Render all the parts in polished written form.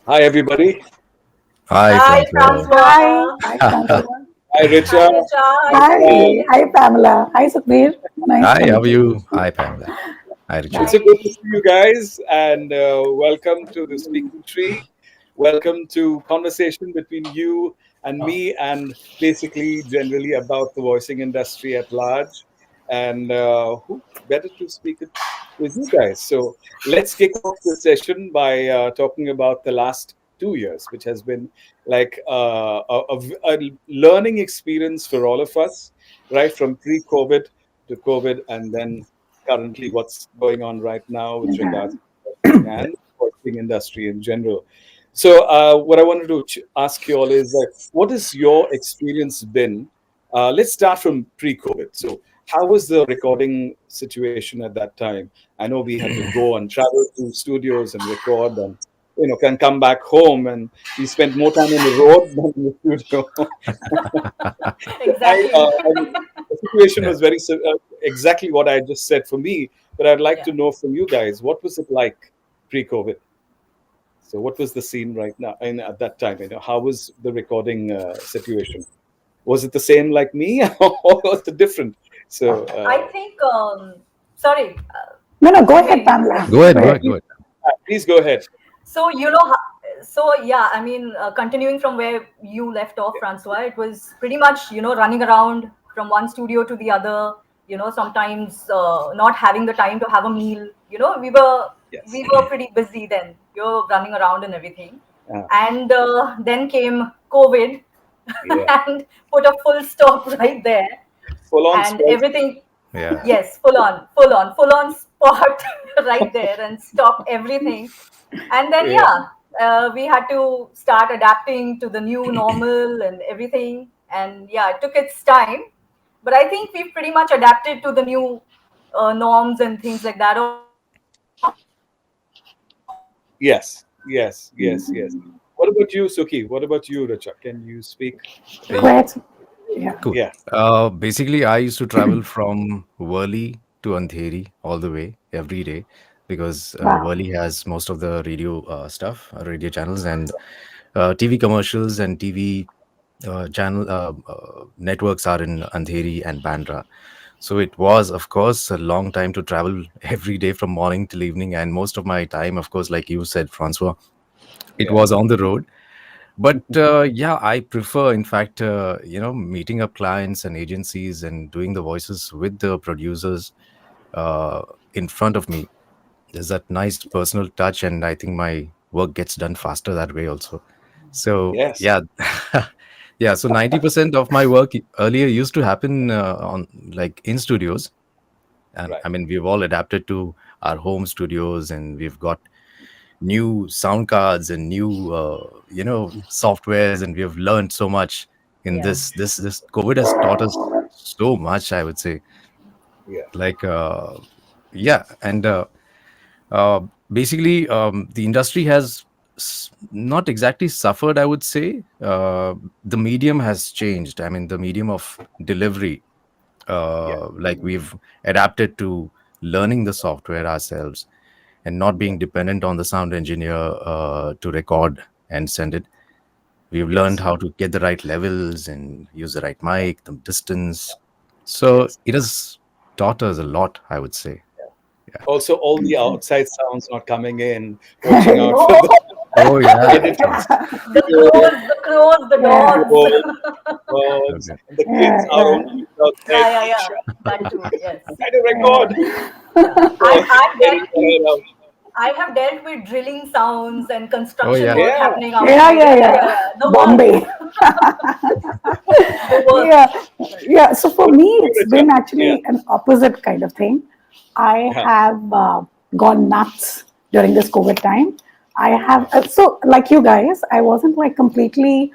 Hi, everybody. Hi, Hi, Francois. Hi. Francois. Hi, Francois. Hi, Hi, Richa. Richa. Hi, Hi, Hi. Sukhbir. Hi, Pamela. Hi, Sukhbir. Nice to Hi, how meet are you. you? Hi, Pamela. Hi, Richa. it's Hi. a good to see you guys, and welcome to the Speaking Tree. Welcome to conversation between you and me, and basically, generally about the voicing industry at large. And who better to speak it with you guys? So let's kick off the session by talking about the last 2 years, which has been like a learning experience for all of us, right from pre-COVID to COVID, and then currently what's going on right now with Yeah. regards to voicing and voicing industry in general. So, what I wanted to ask you all is like, what has your experience been? Let's start from pre-COVID. So, how was the recording situation at that time? I know we had to go and travel to studios and record, and can come back home, and we spent more time on the road than in the studio. Exactly. I mean, the situation Yeah. was very exactly what I just said for me. But I'd like Yeah. to know from you guys, what was it like pre-COVID? So, what was the scene right now? And at that time, how was the recording situation? Was it the same like me, or was it different? So, I think, sorry, No, no, go Sukhbir, ahead, you Pamela. Go ahead, Go go ahead. ahead, go ahead. please go ahead. so you know so yeah, I mean, continuing from where you left off, Francois, it was pretty much, running around from one studio to the other, sometimes not having the time to have a meal. We Yes. were pretty busy then. You're running around and everything. Uh, And then came COVID yeah. and put a full stop right there. Full on And spoil. everything, Yeah. yes, full on spot right there and stopped everything. And then Yeah. yeah, we had to start adapting to the new normal and everything. And yeah, it took its time, but I think we've pretty much adapted to the new norms and things like that. Or maybe we are adapting to the new norms. Yes. Yes. Yes. Yes. What about you, Suki? What about you, Racha? Can you speak? Go Eh, ahead. Yeah. Cool. Yeah. Basically, I used to travel from Worli to Andheri all the way every day because Wow. Worli has most of the radio stuff, radio channels, and TV commercials and TV channel networks are in Andheri and Bandra. So it was, of course, a long time to travel every day from morning till evening, and most of my time, of course, like you said, Francois, it Yeah. was on the road. But yeah, I prefer, in fact, meeting up clients and agencies and doing the voices with the producers uh, in front of me. There's that nice personal touch, and I think my work gets done faster that way also. So Yes. yeah, yeah. So 90% of my work earlier used to happen on like in studios, and Right. I mean we've all adapted to our home studios, and we've got new sound cards and new softwares, and we have learned so much in Yeah. this COVID has taught us so much, I would say. Yeah. Like yeah, and uh, basically the industry has not exactly suffered, I would say. The medium has changed. I mean, the medium of delivery, Yeah. like we've adapted to learning the software ourselves and not Yeah. being dependent on the sound engineer to record and send it. We've learned Yes. how to get the right levels and use the right mic, the distance. So Yes. it has taught us a lot, I would say. Yeah. Also, all the outside sounds not coming in. Watching out for the Oh, Oh yeah. editors, the crows, the Yeah. dogs. birds, Okay. and the kids Yeah. are Yeah. only outside. Yeah. That too. Yes. I'm trying to record. Yeah. Yeah. So getting around. I have dealt with drilling sounds and Oh construction yeah. work Yeah. happening Yeah. outside. Yeah. Yeah. Yeah. The worst. Bombay. The worst. Yeah. Yeah. So for What me, about you, it's Richa? been Yeah. actually an opposite kind of thing. I Uh-huh. have gone nuts during this COVID time. I have, Wow. so like you guys, I wasn't like completely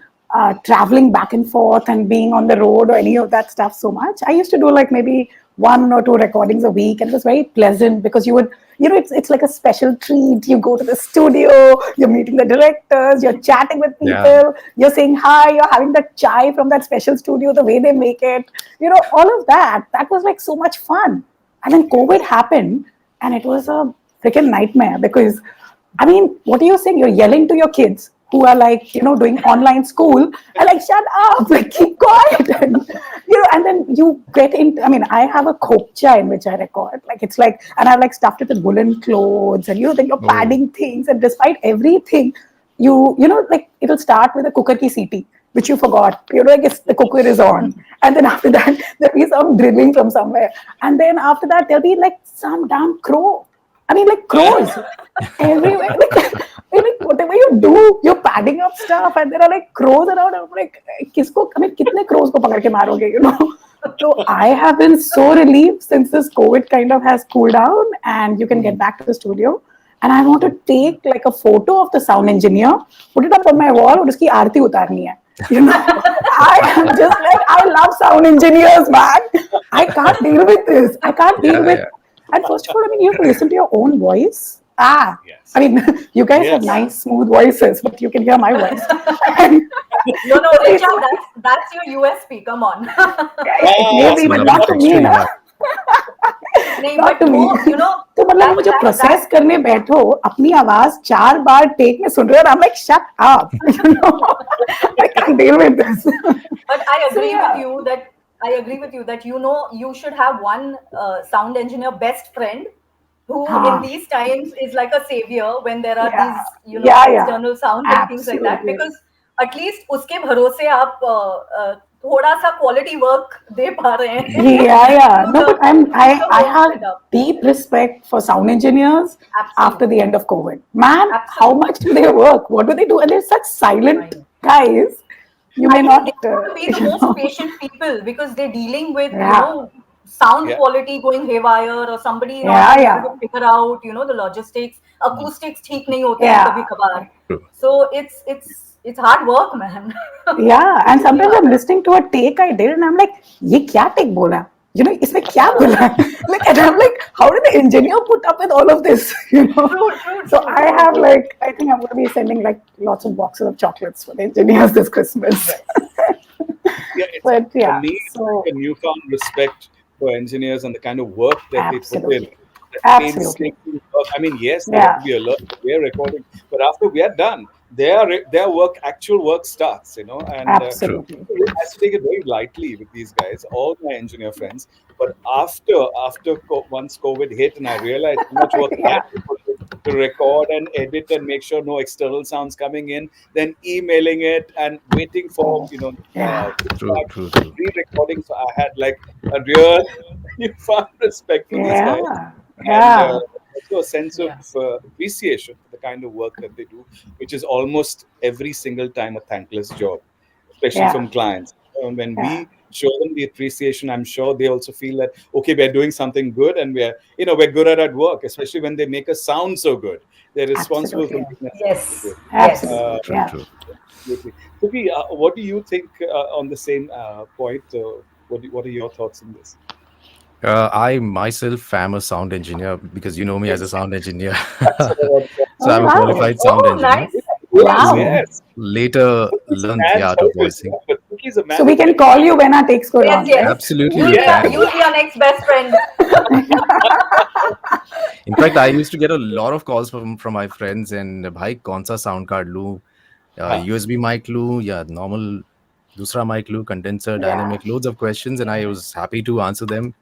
traveling back and forth and being on the road or any of that stuff so much. I used to do like maybe one or two recordings a week, and it was very pleasant because you would, it's like a special treat. You go to the studio, you're meeting the directors, you're chatting with Yeah. people, you're saying hi, you're having that chai from that special studio, the way they make it, all of that. That was like so much fun. And then COVID Yes. happened, and it was a freaking nightmare because I mean, what are you saying? You're yelling to your kids who are like, doing online school, and like, shut up, like, keep quiet. And then you get into, I mean, I have a kopcha in which I record. Like, it's like, and I've like stuffed it with woolen clothes, and, then you're Oh, padding things. And despite everything, like, it'll start with a cooker ki seeti, which you forgot. Like, the cooker is on. And then after that, there'll be some drilling from somewhere. And then after that, there'll be like some damn crow. I mean, like crows everywhere. Like, whatever you do, you're padding up stuff, and there are like crows around. I'm like, kitne crows ko pakad ke maroge, So I have been so relieved since this COVID kind of has cooled down, and you can get back to the studio. And I want to take like a photo of the sound engineer, put it up on my wall, and uski aarti utarni hai. I am just like, I love sound engineers, man. I can't deal with this. I can't deal with. And first of all, I mean, you have to listen to your own voice. Yes. I mean, you guys have Yes. nice, smooth voices, but you can hear my voice. No, Richa, that's your USP. Come on. Maybe, but not to me, na. नहीं, Not but to me. तो मतलब मुझे process करने बैठो, अपनी आवाज 4 बार take में सुन रहे हो, और I'm like, shut up. I can't deal with this. But I agree yeah. with you that you should have one sound engineer best friend who in these times is like a savior when there are these external sounds and things like that, because at least उसके भरोसे आप थोड़ा सा quality work दे पा रहे हैं. Yeah. No, but I have deep respect for sound engineers. Absolutely. After the end of COVID. Man, Absolutely. how much do they work? What do they do? And they're such silent guys. You may not They have to be the most patient people because they're dealing with sound Yeah. quality going haywire, or somebody Yeah. to figure out the logistics. Acoustics ठीक नहीं होते हैं Yeah. कभी कभार. So it's hard work, man. Yeah, and sometimes I'm listening to a take I did, and I'm like, ये क्या take बोला? इसमें क्या बोला? Like, and I'm like, how did the engineer put up with all of this? True. So I have like, I think I'm going to be sending like lots of boxes of chocolates for the engineers this Christmas. But yeah, for me, it's like a newfound respect for engineers and the kind of work that they put in. Absolutely. I mean, yes, they have to be alert. We're recording, but after we are done, their work, actual work starts. And Absolutely. I have to take it very lightly with these guys, all my engineer friends. But after once COVID hit, and I realized how much work I had to put in to record and edit and make sure no external sounds coming in, then emailing it and waiting for True. re-recording. So I had like a real newfound respect for these guys. Yeah. And also a sense of appreciation for the kind of work that they do, which is almost every single time a thankless job, especially from clients. When we show them the appreciation, I'm sure they also feel that, okay, we're doing something good and we're good at our work, especially when they make us sound so good. They're responsible for making us Yes. Absolutely. Absolutely. Suki, what do you think on the same point? What are your thoughts on this? I myself am a sound engineer because you know me as a sound engineer. So So I'm a qualified sound engineer. Nice. Wow. Yes. Later learned the art of voicing. So we can call you when our takes go wrong. Yes. Absolutely, You'll you can. be our next best friend. In fact, I used to get a lot of calls from my friends and bhai kaun sa sound card लूं, USB mic लूं या normal दूसरा mic लूं, condenser, dynamic, loads of questions, and I was happy to answer them.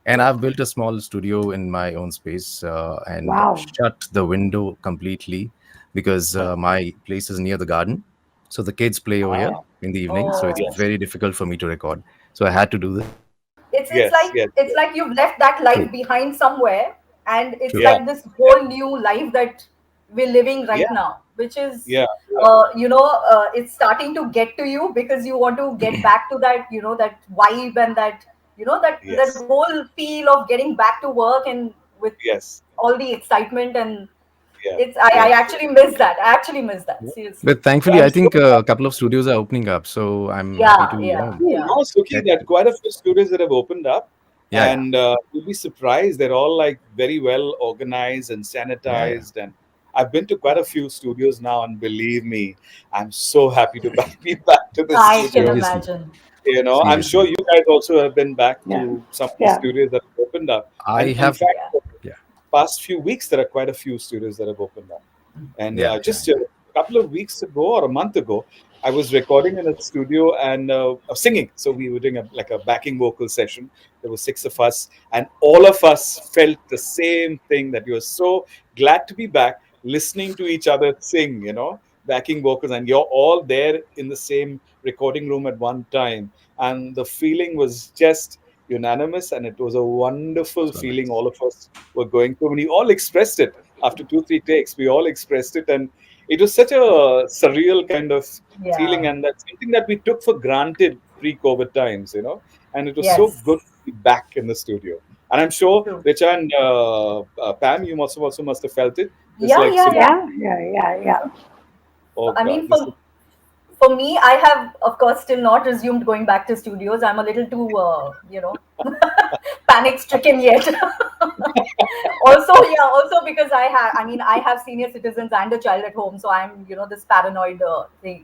And I've built a small studio in my own space and shut the window completely because my place is near the garden. So the kids play over here in the evening. So it's very difficult for me to record. So I had to do this. It's like you've left that life behind somewhere, and it's like this whole new life that we're living right now, which is it's starting to get to you because you want to get back to that that vibe and that that whole feel of getting back to work and with all the excitement, and I actually miss that. Seriously. But thankfully, I think a couple of studios are opening up, so I'm happy to. No, Suki, there are quite a few studios that have opened up, and you'll be surprised. They're all like very well organized and sanitized, and I've been to quite a few studios now, and believe me, I'm so happy to be back to the I studio. can imagine. I'm sure you guys also have been back to some of the studios that have opened up. I have. In fact, past few weeks, there are quite a few studios that have opened up. And Yeah, yeah, just a couple of weeks ago or a month ago, I was recording in a studio and singing. So we were doing like a backing vocal session. There were six of us, and all of us felt the same thing, that we were so glad to be back, listening to each other sing, backing vocals, and you're all there in the same recording room at one time. And the feeling was just unanimous, and it was a wonderful so feeling nice. all of us were going through. And we all expressed it after two, three takes. We all expressed it, and it was such a surreal kind of feeling, Yeah. and that's something that we took for granted pre-COVID times, and it was so Yes. good to be back in the studio. And I'm sure True. Richa and Pam, you also must have felt it. It's Yeah, like yeah, so. yeah. Yeah. Oh I God, mean, this is for me, I have, of course, still not resumed going back to studios. I'm a little too, panic stricken yet. Also, yeah, also because I have senior citizens and a child at home, so I'm, this paranoid thing.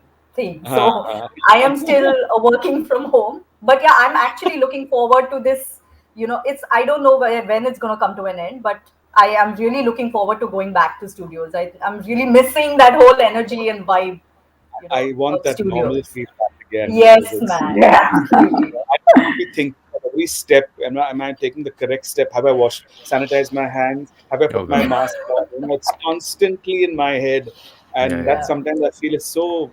So uh, I am still working from home. But yeah, I'm actually looking forward to this. I don't know when it's going to come to an end, but I am really looking forward to going back to studios. I'm really missing that whole energy and vibe, I want of that normal studios. feedback again, because Yes, it's man, Yeah. absolutely. I have to be thinking of every step. Am I taking the correct step? Have I washed, sanitized my hands? Have I Oh put my God. mask on? It's constantly in my head, Yeah, and yeah. that Yeah, sometimes I feel is so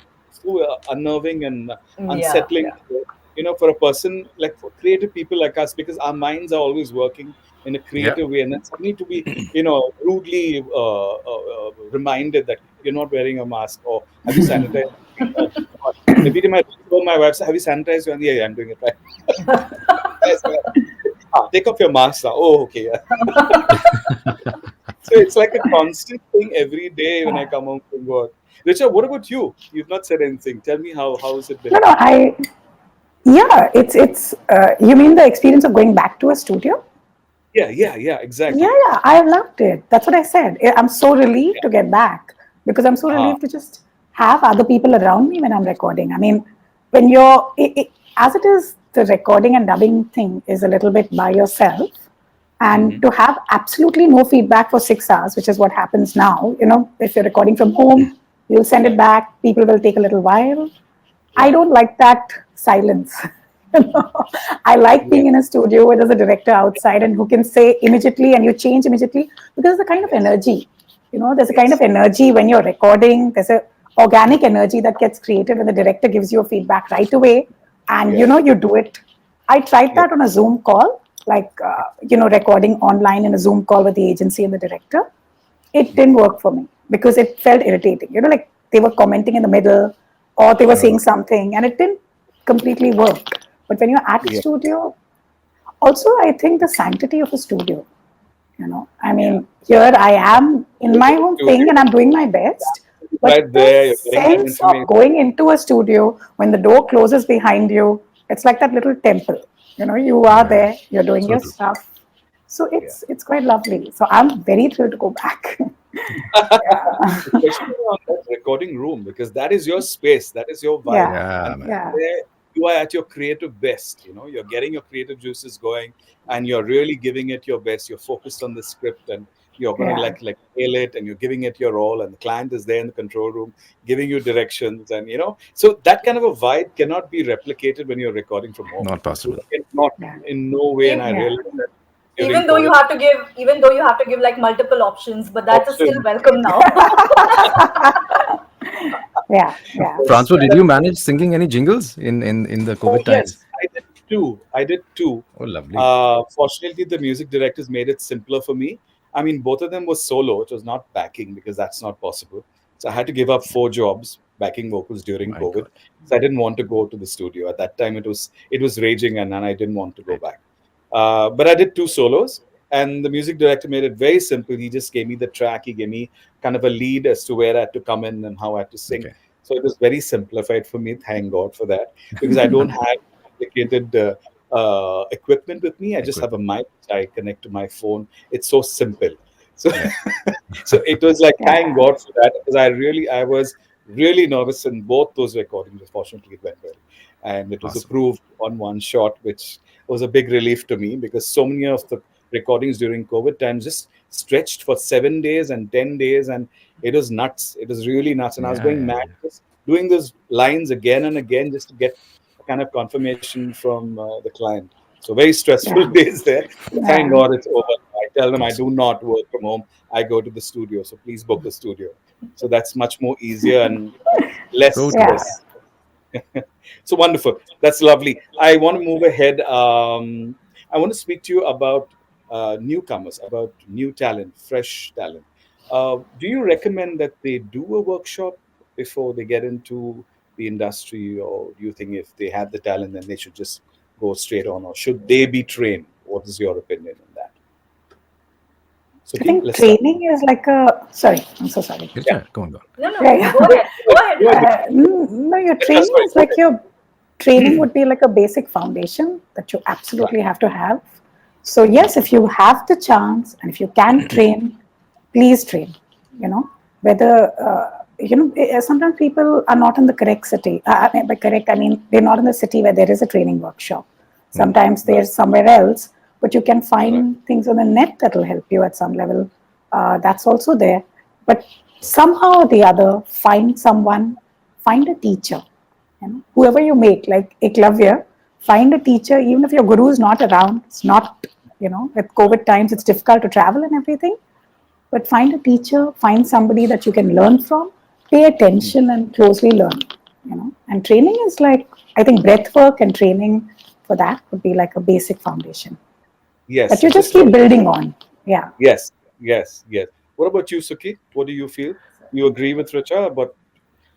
unnerving and yeah, unsettling. yeah, For a person like for creative people like us, because our minds are always working in a Yeah. creative way, and then suddenly to be, rudely reminded that you're not wearing a mask, or have you sanitized? Every time I told my wife, "Have you sanitized?" And yeah, I'm doing it right. Yes, yeah. Take off your mask now. Oh, okay. Yeah. So it's like a constant thing every day when I come home from work. Richa, what about you? You've not said anything. Tell me how has it No, been? no, yeah, you mean the experience of going back to a studio? Yeah, Yeah, exactly. yeah, I loved it. That's what I said. I'm so relieved to get back because I'm so Ah, relieved to just have other people around me when I'm recording. I mean, when as it is, the recording and dubbing thing is a little bit by yourself. And mhm. to have absolutely no feedback for 6 hours, which is what happens now, if you're recording from home, you'll send it Right, back, people will take a little while. I right. don't like that silence. You know, I like Yeah, being in a studio where there's a director outside and who can say immediately and you change immediately because the kind of yes, energy, there's a kind of yes, energy when you're recording. There's a organic energy that gets created when the director gives you a feedback right away, and yes, you do it. I tried yes, that on a Zoom call, like recording online in a Zoom call with the agency and the director. It didn't yes, work for me because it felt irritating. Like they were commenting in the middle or they were Oh, saying something and it didn't completely work. But when you're at a yeah, studio, also I think the sanctity of a studio, I yeah. mean, here I am in Go my to the home thing studio, and I'm doing my best. But right the there, you're getting that sense of information. going into a studio when the door closes behind you, it's like that little temple. You are yeah. there, you're doing So your true. stuff. So Yeah. it's quite lovely. So I'm very thrilled to go back. Yeah. Especially on that recording room, because that is your space, that is your vibe, Yeah. Yeah, and man. Yeah. there you are at your creative best. You're getting your creative juices going, and you're really giving it your best. You're focused on the script, and you're gonna Yeah. like nail it, and you're giving it your all, and the client is there in the control room giving you directions, and so that kind of a vibe cannot be replicated when you're recording from home. Not possible. It cannot, Yeah. in no way, and I Ev- Yeah. realized that during even though COVID. you have to give, like multiple options, but that is still Options. welcome now. Yeah. Yeah. Francois, did you manage singing any jingles in the Oh COVID times? yes, I did two. I did two. Oh, lovely. Fortunately, the music directors made it simpler for me. I mean, both of them were solo. It was not backing because that's not possible. So I had to give up four jobs backing vocals during My COVID. God. So I didn't want to go to the studio at that time. It was raging, and I didn't want to go Right. back. But I did two solos, and the music director made it very simple. He just gave me the track. He gave me kind of a lead as to where I had to come in and how I had to sing. Okay. So it was very simplified for me. Thank God for that, because I don't have complicated equipment with me. I just have a Equipment. mic which I connect to my phone. It's so simple. So, Yeah. so it was like thank Yeah. God for that, because I was really nervous in both those recordings. Fortunately, it went well, and it was Awesome. approved on one shot, which was a big relief to me, because so many of the recordings during COVID times, just stretched for 7 days and 10 days, and it was nuts. It was really nuts, and I was Yeah, going yeah, mad, yeah. just doing those lines again and again just to get a kind of confirmation from the client. So very stressful Yeah. days there. But thank Yeah. God it's over. I tell them I Awesome. do not work from home. I go to the studio. So please book the studio. So that's much more easier and less So true. Yeah. stress. So wonderful. That's lovely. I want to move ahead. I want to speak to you about newcomers, about new talent, fresh talent. Do you recommend that they do a workshop before they get into the industry, or do you think if they have the talent, then they should just go straight on, or should they be trained? What is your opinion on that? I Suki, think let's start. training is like a, sorry, I'm so sorry. Yeah. Richa, go on, go on. No, no, Yeah, you go yeah. Go ahead. Go ahead. ahead, Go Richa. ahead. No, your training Sorry, is go like ahead. your training would be like a basic foundation that you absolutely have to have. So yes, if you have the chance and if you can train, please train. You know, whether sometimes people are not in the correct city. By correct, I mean they're not in the city where there is a training workshop. Sometimes Right. they're somewhere else, but you can Right. find things on the net that will help you at some level. That's also there. But somehow or the other, find someone, find a teacher. Whoever you make, like Eklavya, find a teacher, even if your guru is not around. It's not, with COVID times, it's difficult to travel and everything. But find a teacher, find somebody that you can learn from, pay attention and closely learn. And training is like, I think breath work and training for that would be like a basic foundation that Yes. you And just just one. keep building on. Yeah. Yes, yes, yes. What about you, Suki? What do you feel? You agree with Richa about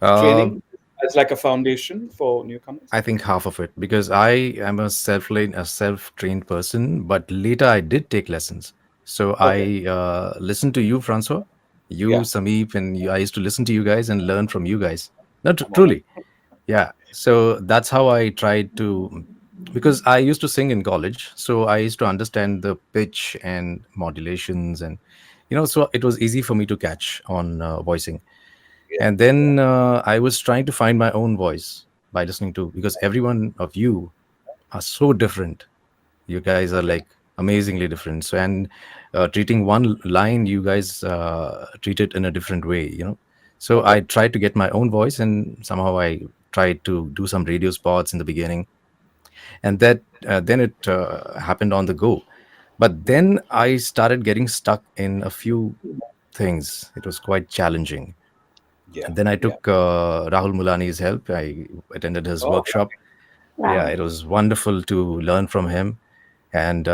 Uh, training as like a foundation for newcomers? I think half of it because I am a self-trained person, but later I did take lessons. So Okay. I listened to you, Francois, you, Yeah. Sameep, and I used to listen to you guys and learn from you guys. No, Come on. truly, yeah. So that's how I tried to, because I used to sing in college, so I used to understand the pitch and modulations, and so it was easy for me to catch on voicing. Yeah. And then I was trying to find my own voice by listening to, because every one of you are so different. You guys are Yeah. like amazingly different. So, and treating one line, you guys treat it in a different way. So Okay. I tried to get my own voice, and somehow I tried to do some radio spots in the beginning, and that then it happened on the go. But then I started getting stuck in a few things. It was quite challenging, Yeah. and then I Yeah. took Rahul Mulani's help. I attended his Oh, workshop. Yeah, Wow. it was wonderful to learn from him, and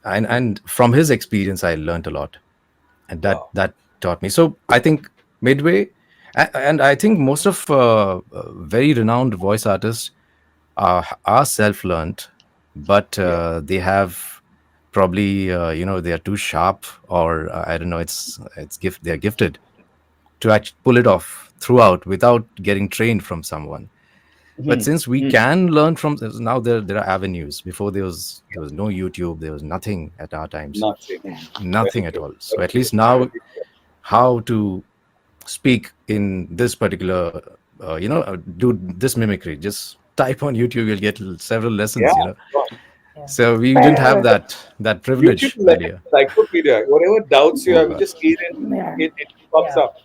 and from his experience, I learned a lot, and that wow. that taught me. So I think midway, and I think most of very renowned voice artists are self-learned, but Yeah. they have probably they are too sharp, or I don't know. It's gift. They are gifted to actually pull it off throughout without getting trained from someone. But Hmm. since we Hmm. can learn from now, there are avenues. Before there was no YouTube, there was nothing at our times, Nothing. Yeah. Very nothing at true. all. So Very at true. least now, how to speak in this particular do this mimicry, just type on YouTube, you'll get several Yeah. lessons. Sure. Yeah. So we didn't have Well, that YouTube privilege is like a earlier. encyclopedia. Whatever doubts you Oh have, you God. just key it in. yeah. It pops Yeah. up.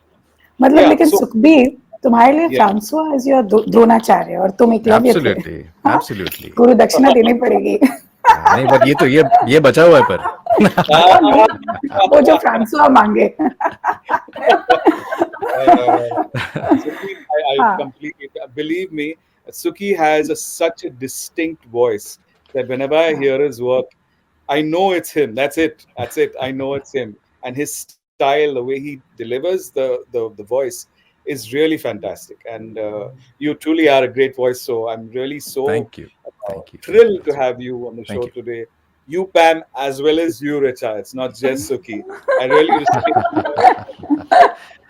मतलब Yeah. लेकिन So Sukhbir तुम्हारे लिए yeah. Francois is your Dronacharya और तुम एकलव्य थे Absolutely, हाँ? absolutely. गुरु दक्षिणा देनी पड़ेगी नहीं, बट ये बचा हुआ है पर वो नहीं वो जो फ्रांसुआ मांगे Suki, I हाँ completely believe me. Suki has such a distinct voice that whenever I हाँ hear his work, I know it's him. That's it. That's it. I know it's him. And his style, the way he delivers the voice, is really fantastic. And you truly are a great voice. So I'm really so Thank you, thank you, thank you. thrilled to have you on the Thank show you. today. You, Pam, as well as you, Richa. It's not just Suki. I really respect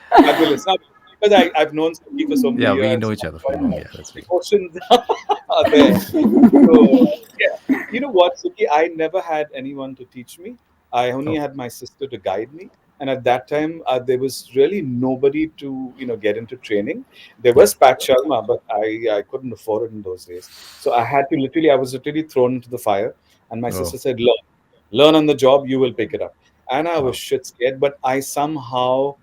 fabulous. Now, because I've known Suki for so many Yeah, we years, know each other from quite, long. Yeah, that's right. emotions are there. So, yeah. You know what, Suki? I never had anyone to teach me. I only Oh, had my sister to guide me. And at that time, there was really nobody to, get into training. There yeah. was Pat Sharma, but I couldn't afford it in those days. So I was literally thrown into the fire. And my sister Oh, said, "Look, Learn on the job, you will pick it up. And I was Wow. shit scared, but I somehow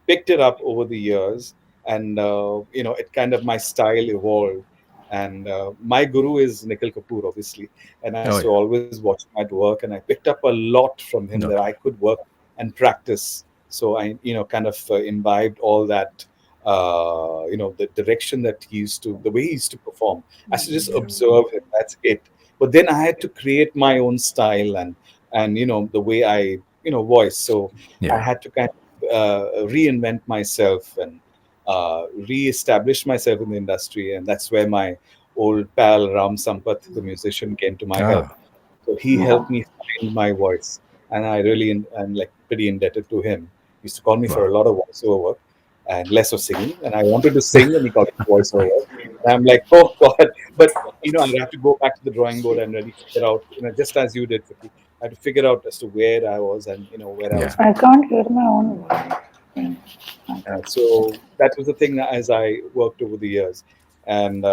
picked it up over the years. And, it kind of, my style evolved. And my guru is Nikhil Kapoor, obviously. And I used Oh to yeah. always watch him at work. And I picked up a lot from him that Okay. I could work and practice. So I, kind of imbibed all that, the direction that he used to, the way he used to perform. I should just Yeah. observe him. That's it. But then I had to create my own style and the way I voice. So I Yeah. had to kind of reinvent myself and re-establish myself in the industry, and that's where my old pal Ram Sampath, the musician, came to my help. Ah. So he Yeah. helped me find my voice, and I really am like pretty indebted to him. He used to call me for Wow. a lot of voiceover work and less of singing, and I wanted to sing, and he called me for voiceover work. And I'm like, oh God! But I have to go back to the drawing board and really figure out, just as you did, Vicky. I had to figure out as to where I was and where I was Yeah. going. I can't hear my own voice. So that was the thing as I worked over the years. And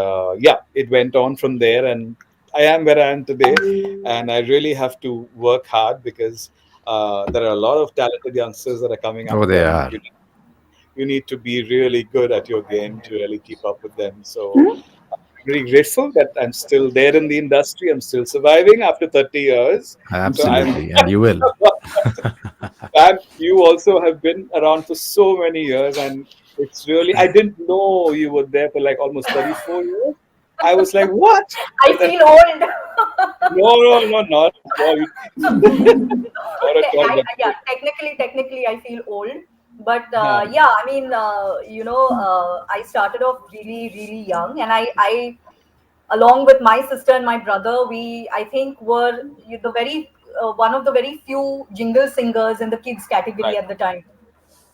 yeah, it went on from there. And I am where I am today. And I really have to work hard because there are a lot of talented youngsters that are coming up, Oh, they and are. you need to be really good at your game to really keep up with them. So Hmm? I'm very grateful that I'm still there in the industry. I'm still surviving after 30 years. So I'm Absolutely, and you will. and you also have been around for so many years, and it's really, I didn't know you were there for like almost 34 years. I was like, what? I And then, feel old. no, no, no, not at all. Not at all. But Yeah, technically, I feel old. But huh, yeah, I mean, I started off really, really young, and along with my sister and my brother, we, I think, were the very one of the very few jingle singers in the kids category right, at the time.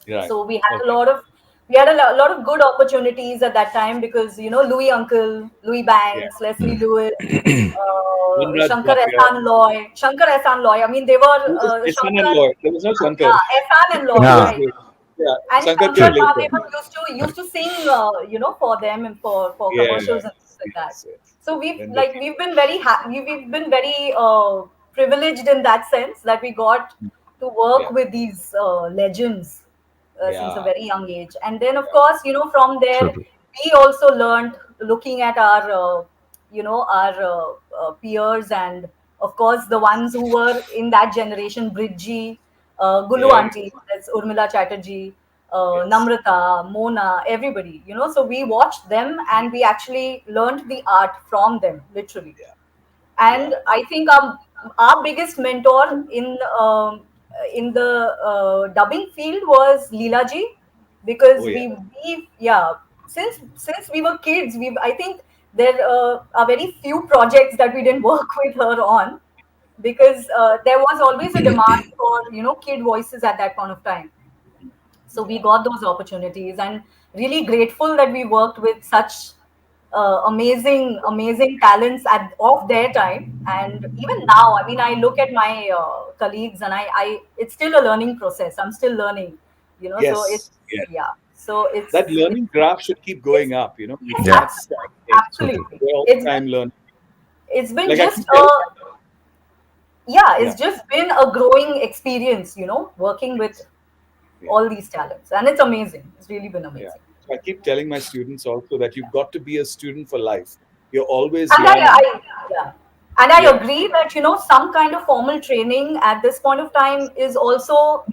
right. So Okay. we had a lot of good opportunities at that time because Louis Uncle, Louis Yeah. Banks, Leslie Mm. Lewis, Munraj Shankar Bhatia. Ehsan Loy, Shankar Ehsan Loy. I mean, they were Who was his Shankar, son-in-law? There was no Shankar. yeah, Ehsan and Loy, Shankar was Yeah. right? later. Yeah, And Shankar Shankar came Exactly. later. Mahadevan used to sing, for them and for Yeah, commercials and things like that. yes, yes. So Then they came. we've been very we've been very privileged in that sense that we got to work Yeah, with these legends since a yeah, very young age. And then, of yeah. course, from there, True. we also learned looking at our, our peers, and of course, the ones who were in that generation, Bridgie, Gulu Yes, Auntie, that's Urmila Chatterjee, yes. Namrata, Mona, everybody, so we watched them and we actually learned the art from them, literally. Yeah, And yeah. I think our biggest mentor in the dubbing field was Leela ji, Oh, because yeah. we yeah, since we were kids, we I think there are very few projects that we didn't work with her on, because there was always a demand for kid voices at that point of time. So we Yeah. got those opportunities, and really grateful that we worked with such amazing talents of their time. And even now, I mean, I look at my colleagues, and I it's still a learning process. I'm still learning, so Yes, it's, yes. yeah, so That it's learning graph should keep it's going up. It should Yeah. not stagnate. So true. absolutely, We're all it's the time learning. been Like I just keep telling my, yeah, yeah, it's just been a growing experience, working with yeah, all these talents, and it's amazing. It's really been yeah. amazing. So I keep telling my students also that you've got to be a student for life. You're always And learning. yeah, and I Yeah. agree that some kind of formal training at this point of time is also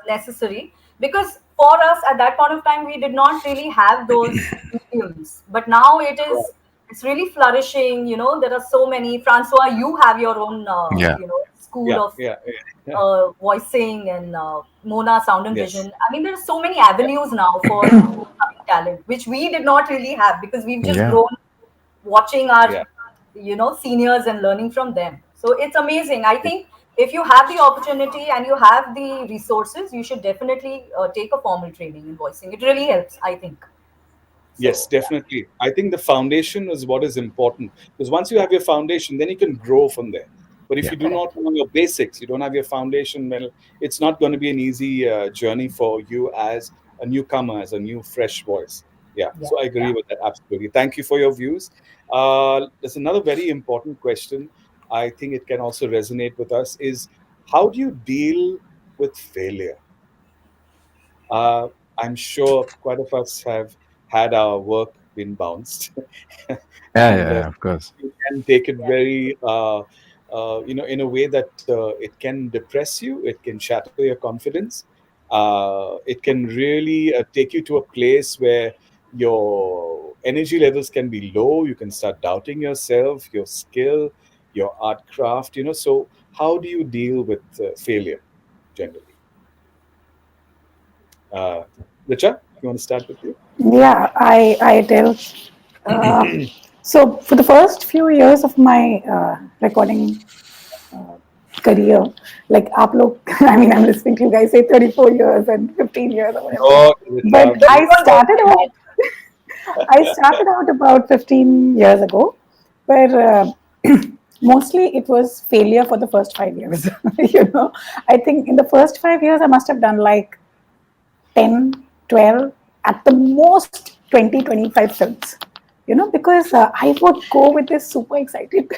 necessary, because for us at that point of time we did not really have those mediums, but now Right. it's really flourishing. There are so many. Francois, you have your own Yeah. school Yeah. of Yeah. Yeah. voicing, and Mona Sound and Yes. Vision. I mean, there's so many avenues now for upcoming talent, which we did not really have because we've just Yeah. grown watching our Yeah. seniors and learning from them. So it's amazing. I think if you have the opportunity and you have the resources, you should definitely take a formal training in voicing. It really helps, I think. Yes, So yeah, definitely. I think the foundation is what is important, because once you have your foundation, then you can grow from there. But if Yeah. you do correct. not know your basics, you don't have your foundation, well, it's not going to be an easy journey for you as a newcomer, as a new, fresh voice. Yeah, Yeah, so I agree yeah. with that absolutely. Thank you for your views. There's another very important question. I think it can also resonate with us, is how do you deal with failure? I'm sure quite of us have had our work been bounced, Yeah, and yeah, of course. you can take it very, in a way that it can depress you, it can shatter your confidence, it can really take you to a place where your energy levels can be low. You can start doubting yourself, your skill, your art craft. So how do you deal with failure generally? Uh, Richa, you want to start with you? Yeah, I tell. Uh, so for the first few years of my recording career, like आप लोग, I mean, I'm listening to you guys say 34 years and 15 years or whatever. Oh, Richa, But we I started out about 15 years ago, where mostly it was failure for the first 5 years. I think in the first 5 years, I must have done like 10, 12, at the most 20, 25 films. Because I would go with this super excited,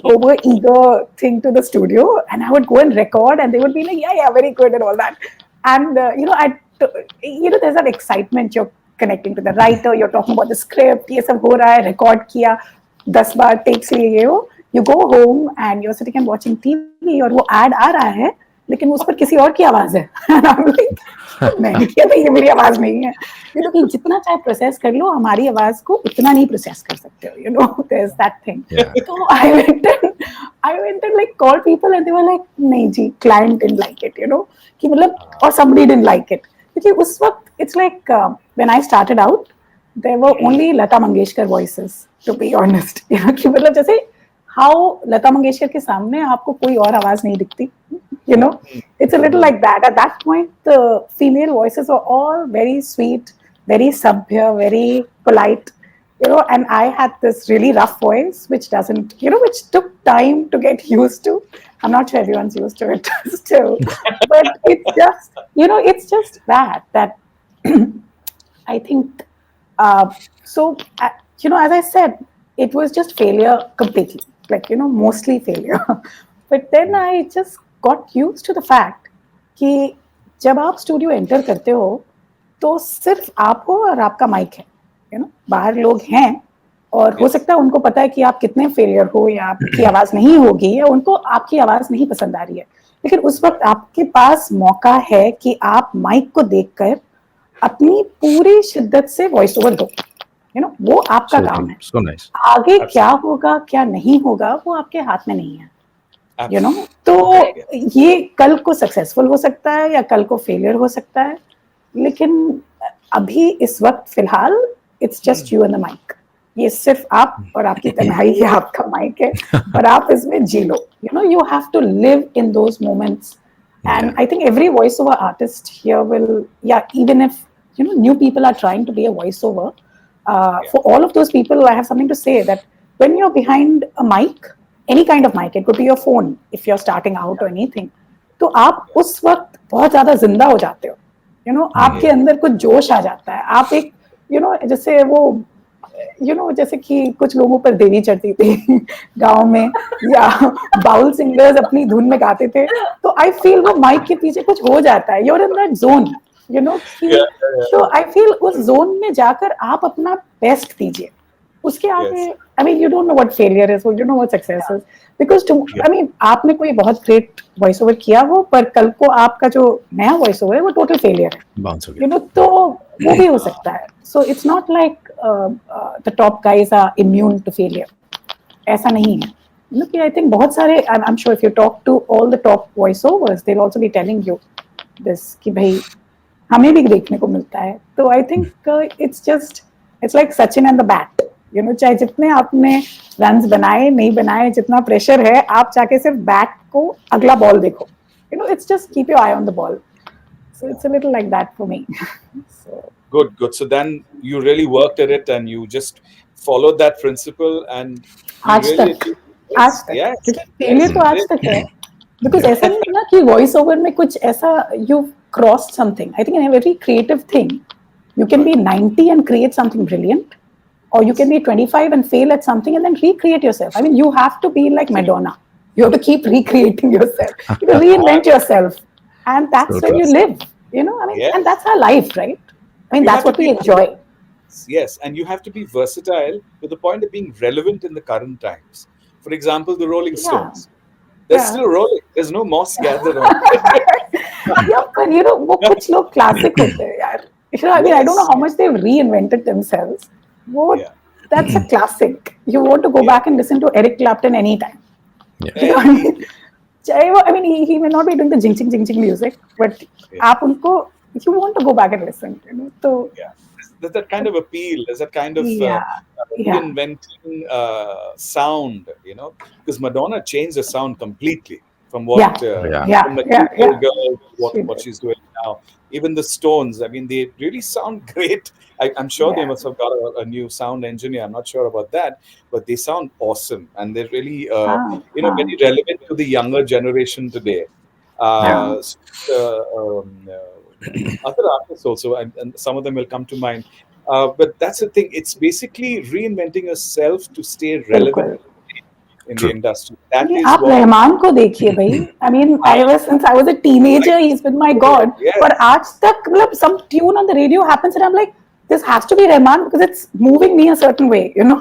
over eager thing to the studio, and I would go and record, and they would be like, yeah, yeah, very good, and all that. And, there's that excitement. You're connecting to the writer, you're talking about the script, ये सब हो रहा है, record किया, 10 बार takes लिए ये हो. You go home and you're sitting and watching TV, और वो ad आ रहा है, लेकिन उस पर किसी और की आवाज है. And I'm like, मैंने किया था, ये मेरी आवाज नहीं है. कि जितना चाहे प्रोसेस कर लो, हमारी आवाज को उतना नहीं प्रोसेस कर सकते हो. There's that thing. Yeah. So I went and like called people, and they were like, नहीं जी, client didn't like it. कि मतलब, or somebody didn't like it. क्योंकि उस वक्त it's like when I started out, there were only Lata Mangeshkar voices, to be honest. कि मतलब जैसे how Lata Mangeshkar के सामने आपको कोई और आवाज नहीं दिखती. It's a little like that. At that point, the female voices were all very sweet, very sabhya, very polite, and I had this really rough voice, which doesn't, which took time to get used to. I'm not sure everyone's used to it still, but it's just that I think, as I said, it was just failure completely, like, mostly failure. But then I just got used to the fact कि जब आप studio enter करते हो तो सिर्फ आप हो और आपका माइक है. बाहर लोग हैं, और हो सकता है उनको पता है कि आप कितने फेलियर हो, या आपकी आवाज नहीं होगी, या उनको आपकी आवाज नहीं पसंद आ रही है. लेकिन उस वक्त आपके पास मौका है कि आप माइक को देखकर अपनी पूरी शिद्दत से वॉइस ओवर दो. वो आपका So काम true. है. So nice. आगे क्या होगा क्या नहीं होगा वो आपके हाथ में नहीं है. तो ये कल को सक्सेसफुल हो सकता है या कल को फेलियर हो सकता है, लेकिन अभी इस वक्त फिलहाल it's just you and the mic. ये सिर्फ आप और आपकी तन्हाई है, आपका माइक है, और आप इसमें जी लो. You have to live in those moments. And I think every voiceover artist here will, even if new people are trying to be a voiceover, for all of those people, I have something to say that when you're behind a mic, any kind of mic, it could be your phone if you're starting out or anything, तो आप उस वक्त बहुत ज्यादा जिंदा हो जाते हो. आपके अंदर कुछ जोश आ जाता है. आप एक जैसे वो जैसे कि कुछ लोगों पर देवी चढ़ती थी गांव में, या बाउल सिंगर्स अपनी धुन में गाते थे, तो आई फील वो माइक के पीछे कुछ हो जाता है. यूर इन दैट जोन, तो आई फील उस जोन में जाकर आप अपना बेस्ट दीजिए. उसके आगे I mean you don't know what failure is, you know what success is, because I mean आपने कोई बहुत ग्रेट वॉइस ओवर किया हो, पर कल को आपका जो नया वॉइस ओवर है वो टोटल फेलियर है. तो वो भी हो सकता है. So it's not like the top guys are immune to failure. ऐसा नहीं है. कि आई थिंक बहुत सारे, I am sure if you talk to all the top voice overs, they will also be telling you this कि भाई हमें भी देखने को मिलता है. तो I think it's like Sachin and the bat. चाहे जितने आपने रन्स बनाए नहीं बनाए, जितना प्रेशर है, आप जाके सिर्फ बैट को अगला बॉल देखो. It's just keep your I on the ball. So it's a little like that for me. Good. So then you really worked at it and you just followed that principle and आज तक क्योंकि failure तो आज तक है. Because ऐसा नहीं है ना कि वॉइस ओवर में कुछ ऐसा you cross something. I think in every creative thing you can be 90 and create something brilliant, or you can be 25 and fail at something and then recreate yourself. I mean, you have to be like Madonna. You have to keep recreating yourself. You have to reinvent yourself, and that's So when you true. live. You know, I mean, Yes. and that's our life, right? I mean, You that's have to what we be enjoy. Yes, and you have to be versatile to the point of being relevant in the current times. For example, the Rolling Yeah, Stones. They're yeah. still rolling. There's no moss gathered on. Yeah, but you know, वो कुछ लोग classic होते हैं यार. You know, I mean, I don't know Yes. how much they've reinvented themselves. वो, Yeah. that's a classic. You want to go Yeah. back and listen to Eric Clapton anytime. Yeah. You know what I mean? चाहे वो, I mean, he may not be doing the jing jing jing jing music, but Yeah. आप उनको, you want to go back and listen. You know, so Yeah. There's that kind of appeal. There's that kind of yeah, yeah, reinventing sound, because Madonna changed the sound completely from yeah, what Yeah. yeah, from the yeah, cute little yeah. girl to She what did. she's doing now. Even the Stones, I mean, they really sound great. I'm sure they Yeah. must have got a new sound engineer. I'm not sure about that, but they sound awesome, and they're really very relevant to the younger generation today. Yeah. Other artists also, and some of them will come to mind. But that's the thing. It's basically reinventing yourself to stay relevant बिल्कुल. in the True. industry. That नहीं, is आप what. Rahman को देखिए भाई. I mean, since I was a teenager, he's been my god. Yes. But आज तक मतलब some tune on the radio happens and I'm like, this has to be Rahman because it's moving me a certain way, you know.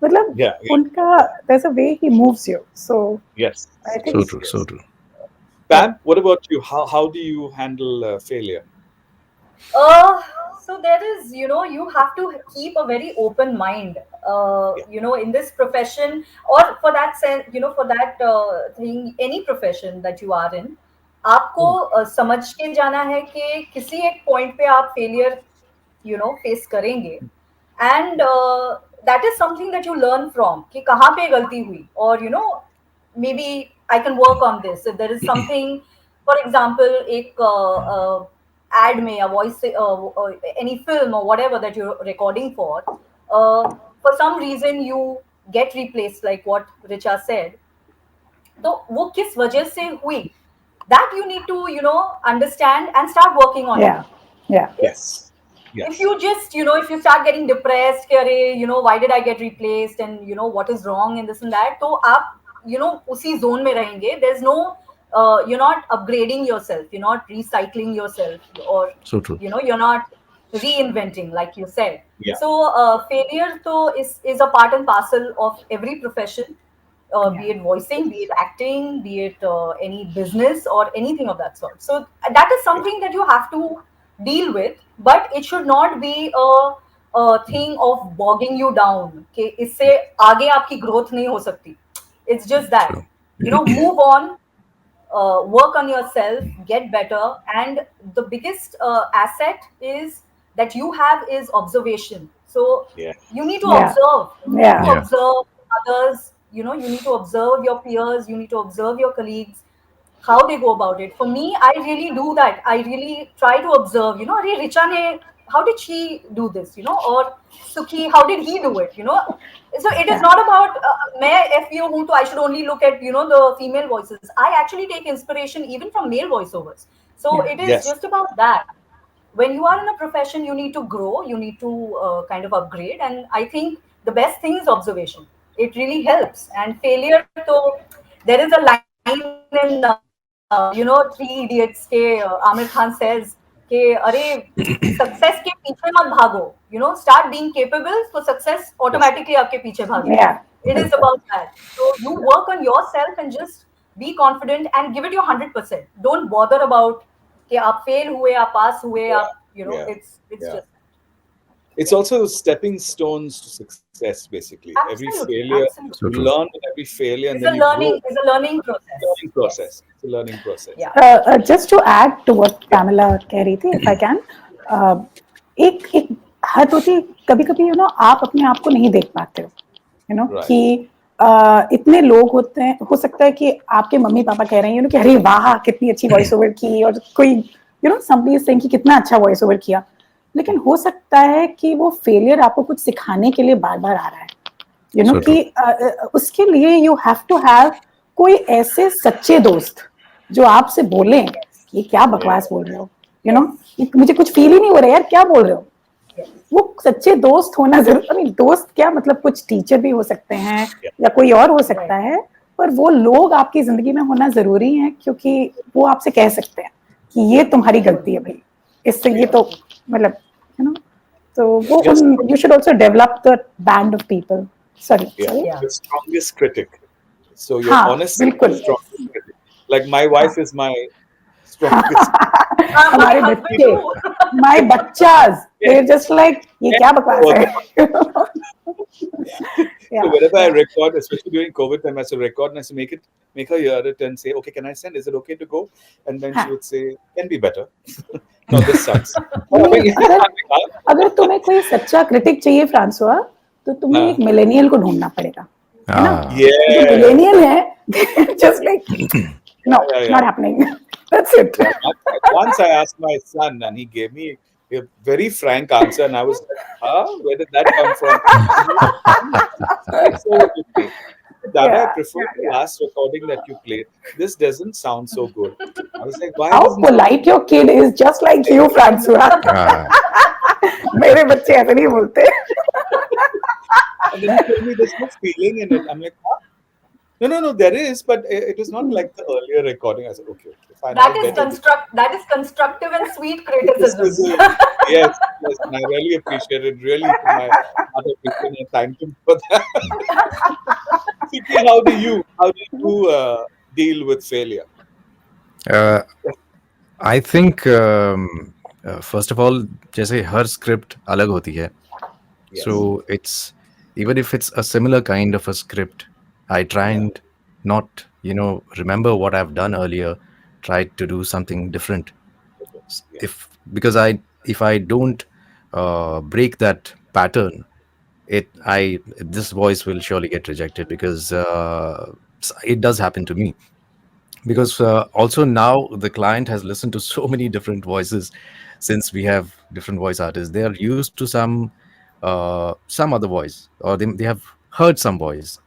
मतलब Yeah. उनका, there's a way he moves you. So Yes. I think So Yes. true. Yes. So true. Pam, what about you? How do you handle failure? So there is, you have to keep a very open mind, in this profession, or for that sense, for that thing, any profession that you are in, आपको समझ के जाना है कि किसी एक point पे आप फेलियर फेस करेंगे, and that is something that you learn from कि कहाँ पे गलती हुई, और maybe I can work on this if there is something. For example, एक ad में, a voice, any film or whatever that you're recording for some reason you get replaced, like what Richa said. तो वो किस वजह से हुई, that you need to understand and start working on yeah, yeah, Yes. Yes. If you just if you start getting depressed कि अरे why did I get replaced and what is wrong and this and that, तो आप उसी zone में रहेंगे. There's no you're not upgrading yourself, you're not recycling yourself, or So true. you're not reinventing, like you said. Yeah. So failure though is a part and parcel of every profession, be it voicing, be it acting, be it any business or anything of that sort. So that is something that you have to deal with, but it should not be a thing of bogging you down कि इससे आगे आपकी growth नहीं हो सकती. It's just that True. move on, work on yourself, get better, and the biggest asset is that you have is observation. So Yeah. you need to Yeah. observe. You Yeah. need to observe others. You need to observe your peers. You need to observe your colleagues, how they go about it. For me, I really do that. I really try to observe. Arey Richa ne, how did she do this? Or Sukhi, how did he do it? So it is not about मैं FPO हूँ, so I should only look at the female voices. I actually take inspiration even from male voiceovers. So Yeah. it is Yes. just about that. When you are in a profession, you need to grow, you need to kind of upgrade, and I think the best thing is observation. It really helps. And failure, so there is a line in Three Idiots के Amir Khan says कि अरे success के पीछे मत भागो, start being capable, so success automatically आपके पीछे भागेगा. Yeah. It is about that. So you work on yourself and just be confident and give it your 100%. Don't bother about कि आप fail हुए, आप pass हुए, आप Yeah. it's Yeah. just It's also stepping stones to success, basically. Every absolutely, failure, absolutely. So you true. learn with every failure, and It's then a you grow. learning. It's a learning process. Learning process. Yes. It's a learning process. Yeah. Just to add to what Pamela कह रही थी, if I can, एक हद होती है कभी-कभी आप अपने आप को नहीं देख पाते हो, Right. कि इतने लोग होते हैं, हो सकता है कि आपके मम्मी पापा कह रहे हैं कि अरे वाह कितनी अच्छी वॉइस ओवर की, और कोई somebody is saying कि कितना अच्छा वॉइस ओवर किया, लेकिन हो सकता है कि वो फेलियर आपको कुछ सिखाने के लिए बार-बार आ रहा है, So कि उसके लिए यू हैव टू हैव कोई ऐसे सच्चे दोस्त जो आपसे बोलें कि क्या बकवास बोल रहे हो, मुझे कुछ फील ही नहीं हो रहा यार, क्या बोल रहे हो, वो सच्चे दोस्त होना जरूर, I mean, दोस्त क्या मतलब, कुछ टीचर भी हो सकते हैं या कोई और हो सकता है, पर वो लोग आपकी जिंदगी में होना जरूरी है, क्योंकि वो आपसे कह सकते हैं कि ये तुम्हारी गलती है भाई, इससे ये तो मतलब, यू नो, तो वो Just उन, you should also develop the band of people. Sorry yeah, sorry. your strongest critic. So your हाँ honest बिल्कुल. strongest critic. Like my हाँ. wife is my strongest. My हमारे husband बच्चे, too. my बच्चास, Yeah. they're just like, ये क्या बकवास है. So Yeah, whenever I yeah. record, especially during COVID time, I used to record and I used to make her hear it and say, okay, can I send? Is it okay to go? And then she हाँ. would say, can be better. No, this sucks. नहीं, अगर तुम्हें कोई सच्चा critic चाहिए François, तो तुम्हें एक मिलेनियल को ढूंढना पड़ेगा, है ना. Ah. जो Yeah. मिलेनियल है, just like, no, Yeah. not happening. That's it. Yeah. Once I asked my son, and he gave me a very frank answer, and I was like, "Huh? Where did that come from?" Straightforward with me. Dada, I Yeah, prefer yeah, the yeah. last recording that you played. This doesn't sound so good. I was like, why How doesn't it? polite your kid is, just like you, Francois. Ah. मेरे बच्चे ऐसे नहीं बोलते. And then he told me there's no feeling in it. I'm like, huh? No, there is, but it was not like the earlier recording. I said, okay, fine, That I'll is get it. That is constructive and sweet This criticism. is yes, and I really appreciate it. Really, from my heart of people, and thank him for that. Vicky, how do you deal with failure? Uh, I think first of all, जैसे हर script अलग होती है. Yes. So it's, even if it's a similar kind of a script, I try and not, remember what I've done earlier, try to do something different. Yeah. Because if I don't break that pattern, this voice will surely get rejected, because it does happen to me. Because also now the client has listened to so many different voices. Since we have different voice artists, they are used to some other voice, or they have heard some voice,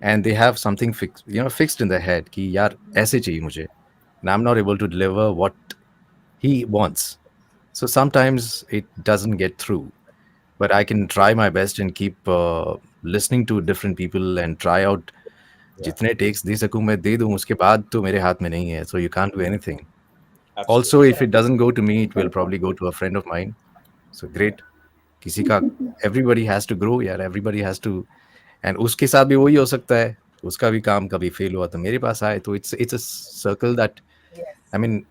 and they have something fixed in their head कि यार ऐसे चाहिए मुझे, and I'm not able to deliver what he wants. So sometimes it doesn't get through, but I can try my best and keep listening to different people and try out. जितने takes दे सकूं मैं दे दूं, उसके बाद तो मेरे हाथ में नहीं है, so you can't do anything. Also, Absolutely. if it doesn't go to me, it will probably go to a friend of mine. So great. किसी का, everybody has to grow यार, everybody has to, and उसके साथ भी वही हो सकता है, उसका भी काम कभी फेल हुआ तो मेरे पास आए, तो it's a circle that, I mean,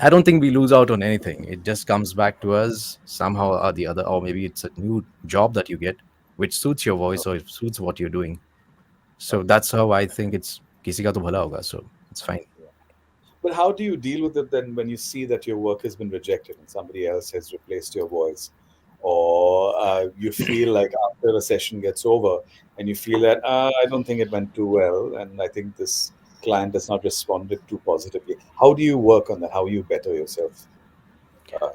I don't think we lose out on anything. It just comes back to us somehow or the other, or maybe it's a new job that you get which suits your voice or it suits what you're doing. So that's how I think it's किसी का तो भला होगा, so it's fine. But how do you deal with it then when you see that your work has been rejected and somebody else has replaced your voice? Or you feel like after a session gets over and you feel that I don't think it went too well and I think this client has not responded too positively. How do you work on that? How you better yourself?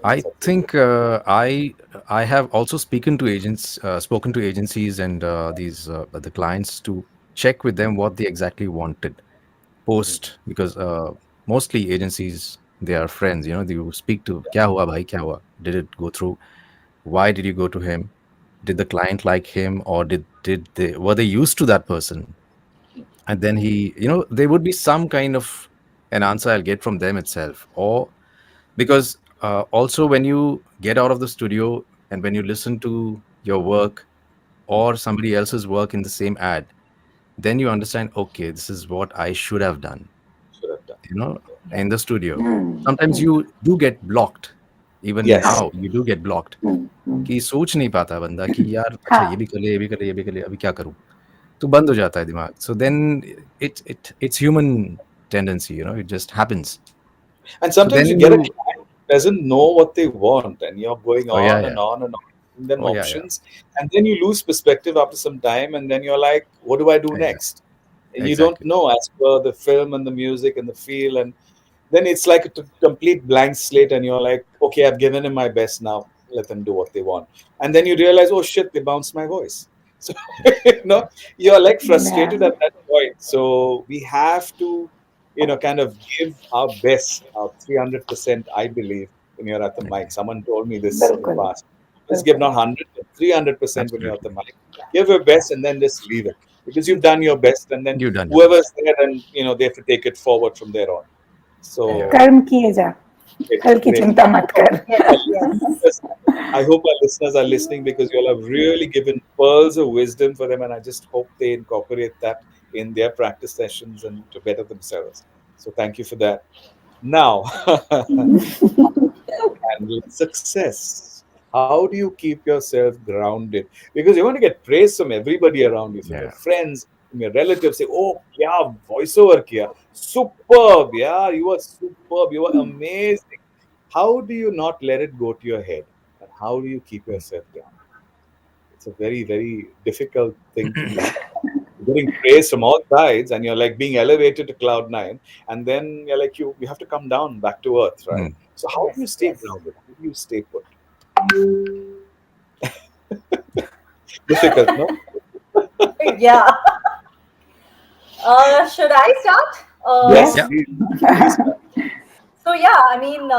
I think I have also spoken to agencies and these the clients to check with them what they exactly wanted post, because mostly agencies, they are friends. You speak to क्या हुआ भाई, क्या हुआ? Did it go through? Why did you go to him? Did the client like him, or did they were they used to that person? And then there would be some kind of an answer I'll get from them itself, or because also when you get out of the studio and when you listen to your work or somebody else's work in the same ad, then you understand, okay, this is what I should have done, should have done? in the studio. Sometimes you do get blocked, even Yes. now you do get blocked, कि सोच नहीं पाता बंदा कि यार अच्छा ये भी कर ले, ये भी कर ले, ये भी कर ले, अभी क्या करूं, तो बंद हो जाता है दिमाग. So then it's human tendency, it just happens. And So sometimes then you get a client who doesn't know what they want, and you're going Oh, yeah, on yeah. and on and on, giving them Oh, yeah, yeah. options, and then you lose perspective after some time, and then you're like, what do I do Yeah. next? And you don't Exactly. know as per the film and the music and the feel, and then it's like a complete blank slate, and you're like, okay, I've given them my best now, let them do what they want, and then you realize, oh shit, they bounced my voice. So you're like frustrated Yeah. at that point. So we have to kind of give our best, our 300%, I believe, when you're at the mic. Someone told me this in the बिल्कुल. past. Just give not 100, but 300% when you're at the mic. Give your best and then just leave it because you've done your best, and then You've done your whoever's there, and they have to take it forward from there on. So कर्म किए जा, कल की great. चिंता मत कर. Yes. I hope our listeners are listening because you all have really given pearls of wisdom for them, and I just hope they incorporate that in their practice sessions and to better themselves. So thank you for that. Now, handle success. How do you keep yourself grounded? Because you're going to get praise from everybody around you, from your friends, from your relatives. Say, "Oh, yeah, voiceover kiya, superb! Yeah, you were superb. You were amazing." How do you not let it go to your head? And how do you keep yourself grounded? It's a very, very difficult thing to do. Getting praise from all sides, and you're like being elevated to cloud nine, and then you're like you have to come down back to earth, right? So how do you stay grounded? How do you stay put? Difficult, no? Yeah. Should I start? Yes, Yeah. please. So yeah, I mean,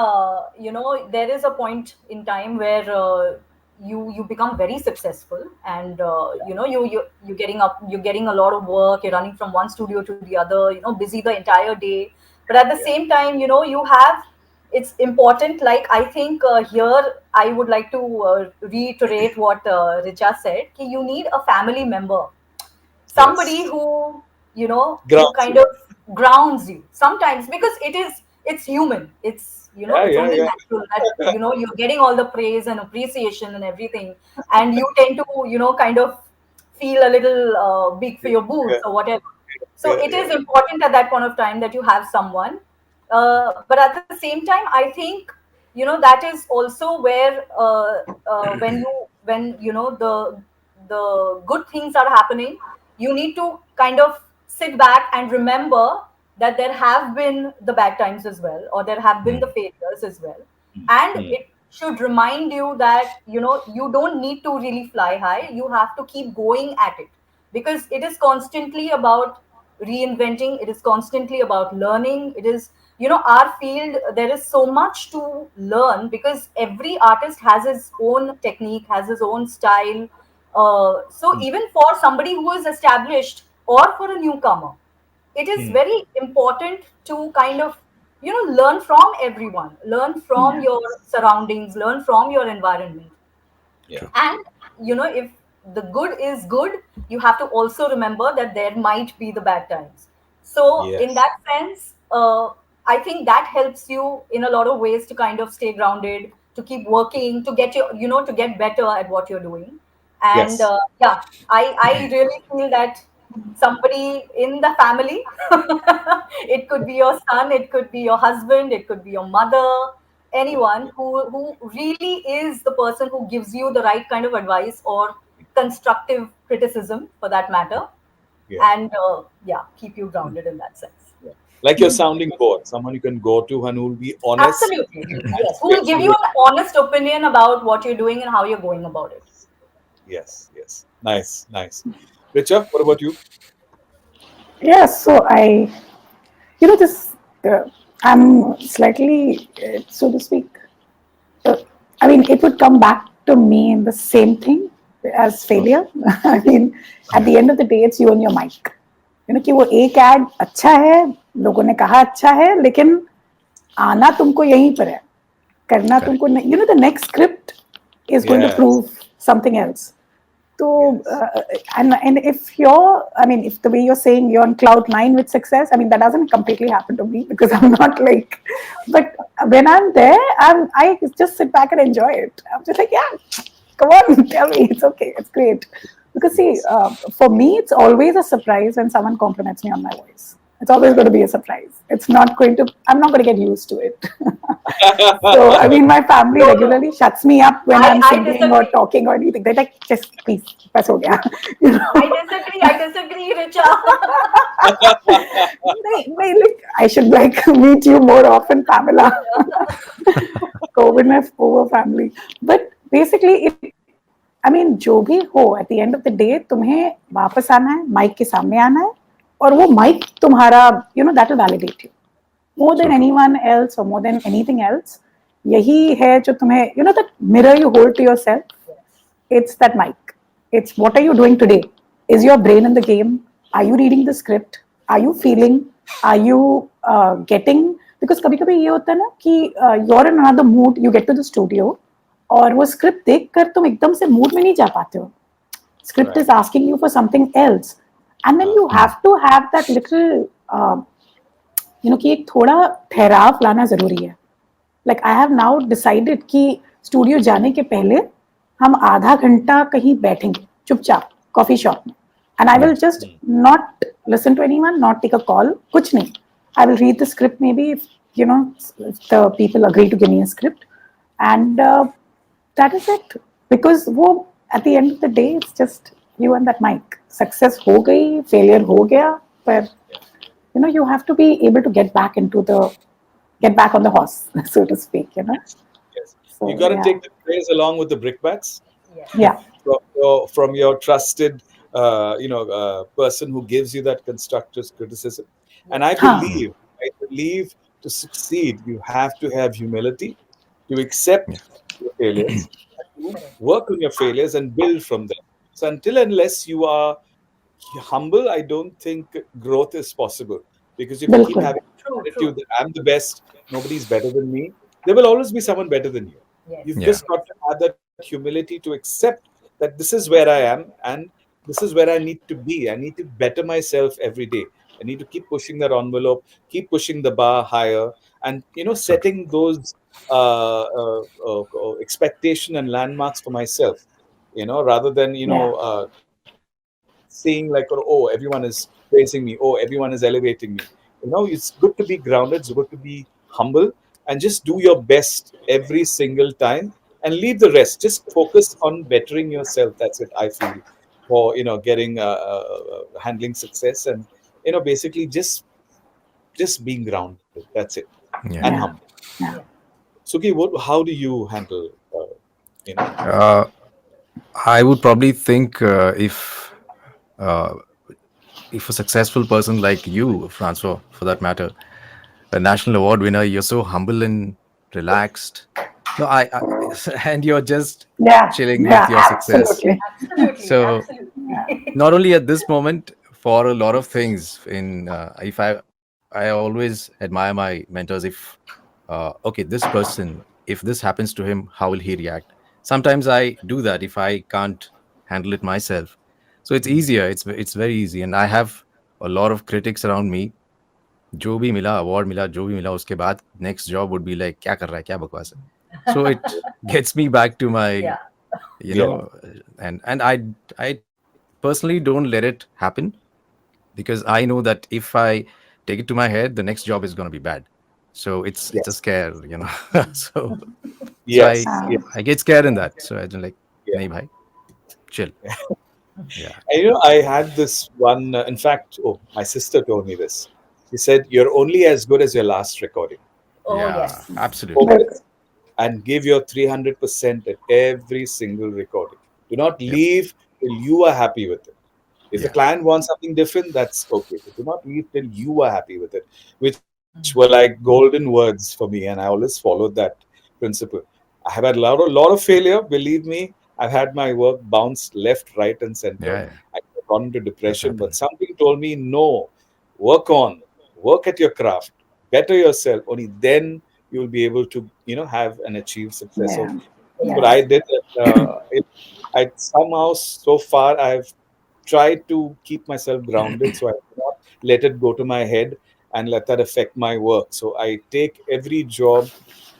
there is a point in time where you become very successful, and you're getting up, you're getting a lot of work, you're running from one studio to the other, busy the entire day. But at the same time, you have, it's important. Like I think here I would like to reiterate what Richa said. Ki you need a family member, somebody Yes. who who Grounds kind you. of grounds you sometimes, because it's human, it's it's only Yeah. natural that you're getting all the praise and appreciation and everything, and you tend to kind of feel a little big for your Yeah, boots or whatever. So it yeah. is important at that point of time that you have someone, but at the same time I think that is also where when the good things are happening, you need to kind of sit back and remember that there have been the bad times as well, or there have been the failures as well, and Hmm. it should remind you that you don't need to really fly high, you have to keep going at it, because it is constantly about reinventing, it is constantly about learning, it is our field, there is so much to learn, because every artist has his own technique, has his own style. So even for somebody who is established or for a newcomer, it is Hmm. very important to kind of learn from everyone, learn from your surroundings, learn from your environment. Yeah. And if the good is good, you have to also remember that there might be the bad times. So in Yes. that sense, I think that helps you in a lot of ways to kind of stay grounded, to keep working, to get your to get better at what you're doing. And Yes. yeah, I really feel that somebody in the family, it could be your son, it could be your husband, it could be your mother, anyone who really is the person who gives you the right kind of advice or constructive criticism for that matter, Yeah. and yeah, keep you grounded in that sense. Yeah. Like your sounding board, someone you can go to and who will be honest Absolutely. and Yes, who will get give you you. an honest opinion about what you're doing and how you're going about it. Yes. Yes. Nice. Nice. Richa, what about you? Yeah, so this, I'm slightly, so to speak, uh, I mean, it would come back to me in the same thing as failure. I mean, at the end of the day, it's you and your mic. कि वो एक ad अच्छा है, लोगों ने कहा अच्छा है, लेकिन आना तुमको यहीं पर है, करना तुमको नहीं, the next script is going to Yes. prove something else. So, Yes. and if I mean, if the way you're saying you're on cloud nine with success, I mean, that doesn't completely happen to me because I'm not like, but when I'm there, I just sit back and enjoy it. I'm just like, yeah, come on, tell me, it's okay, it's great. Because see, for me, it's always a surprise when someone compliments me on my voice. It's always going to be a surprise. It's not going to, I'm not going to get used to it. So, I mean, my family No, no. regularly shuts me up when I'm I singing or disagree. talking or anything. They're like, just please, bas ho gaya. You know? I disagree, Richa. Like, I should like meet you more often, Pamela. COVID over family. But basically, I mean, जो भी हो, at the end of the day, तुम्हें वापस आना है, mic के सामने आना है, और वो माइक तुम्हारा, that will validate you more than anyone else or more than anything else. यही है जो तुम्हें, that mirror you hold to yourself. it's that mic. It's what are you doing today? Is your brain in the game? Are you reading the script? Are you feeling? Are you getting? Because कभी कभी ये होता है ना कि you're in another mood, you get to the studio और वो script देख कर तुम एकदम से mood में नहीं जा पाते हो. Script is asking you for something else, and then you have to have that little कि एक थोड़ा ठहराव लाना जरूरी है. Like I have now decided कि स्टूडियो जाने के पहले हम आधा घंटा कहीं बैठेंगे चुपचाप कॉफी शॉप में, and I will just not listen to anyone, not take a call, कुछ नहीं. I will read the script maybe if if the people agree to give me a script, and that is it. Because वो at the end of the day it's just you and that mic. Success हो गई, failure हो गया, पर you have to be able to get back on the horse, so to speak. Yes. So, You got to yeah. take the praise along with the brickbats Yeah. from your trusted, person who gives you that constructive criticism. And I believe to succeed, you have to have humility, to accept your failures, to work on your failures and build from them. So until unless you are humble, I don't think growth is possible. Because if you keep Bilkul. having attitude that I'm the best, nobody's better than me, there will always be someone better than you. You've just got to have that humility to accept that this is where I am and this is where I need to be. I need to better myself every day. I need to keep pushing that envelope, keep pushing the bar higher, and setting those expectation and landmarks for myself. Rather than seeing like, oh, everyone is praising me, oh, everyone is elevating me. It's good to be grounded, it's good to be humble, and just do your best every single time and leave the rest. Just focus on bettering yourself. That's it, I feel, for getting handling success, and basically just being grounded. That's it. And humble. Suki, how do you handle I would probably think if a successful person like you, Francois, for that matter, a national award winner, you're so humble and relaxed. No, and you're just chilling with your success. Absolutely. So Absolutely. not only at this moment, for a lot of things, if I always admire my mentors. If okay, this person, if this happens to him, how will he react? Sometimes I do that if I can't handle it myself. So it's easier. It's very easy, and I have a lot of critics around me. जो भी मिला award मिला जो भी मिला उसके बाद next job would be like क्या कर रहा है क्या बकवास है. So it gets me back to my and I personally don't let it happen, because I know that if I take it to my head, the next job is going to be bad. So it's a scare, so yes, I get scared in that. So I don't like, nahi bhai, chill. Yeah. And, I had this one. In fact, my sister told me this. She said, "You're only as good as your last recording." Oh, Yeah, yes. absolutely. Focus and give your 300% at every single recording. Do not leave till you are happy with it. If the client wants something different, that's okay. But do not leave till you are happy with it, which were like golden words for me, and I always followed that principle. I have had a lot of failure. Believe me, I've had my work bounced left, right, and center. Yeah. I've gone into depression, but happened. something told me, no, work at your craft, better yourself. Only then you will be able to, have and achieve success. So that's what I did. I somehow, so far, I've tried to keep myself grounded, so I do not let it go to my head and let that affect my work. So I take every job,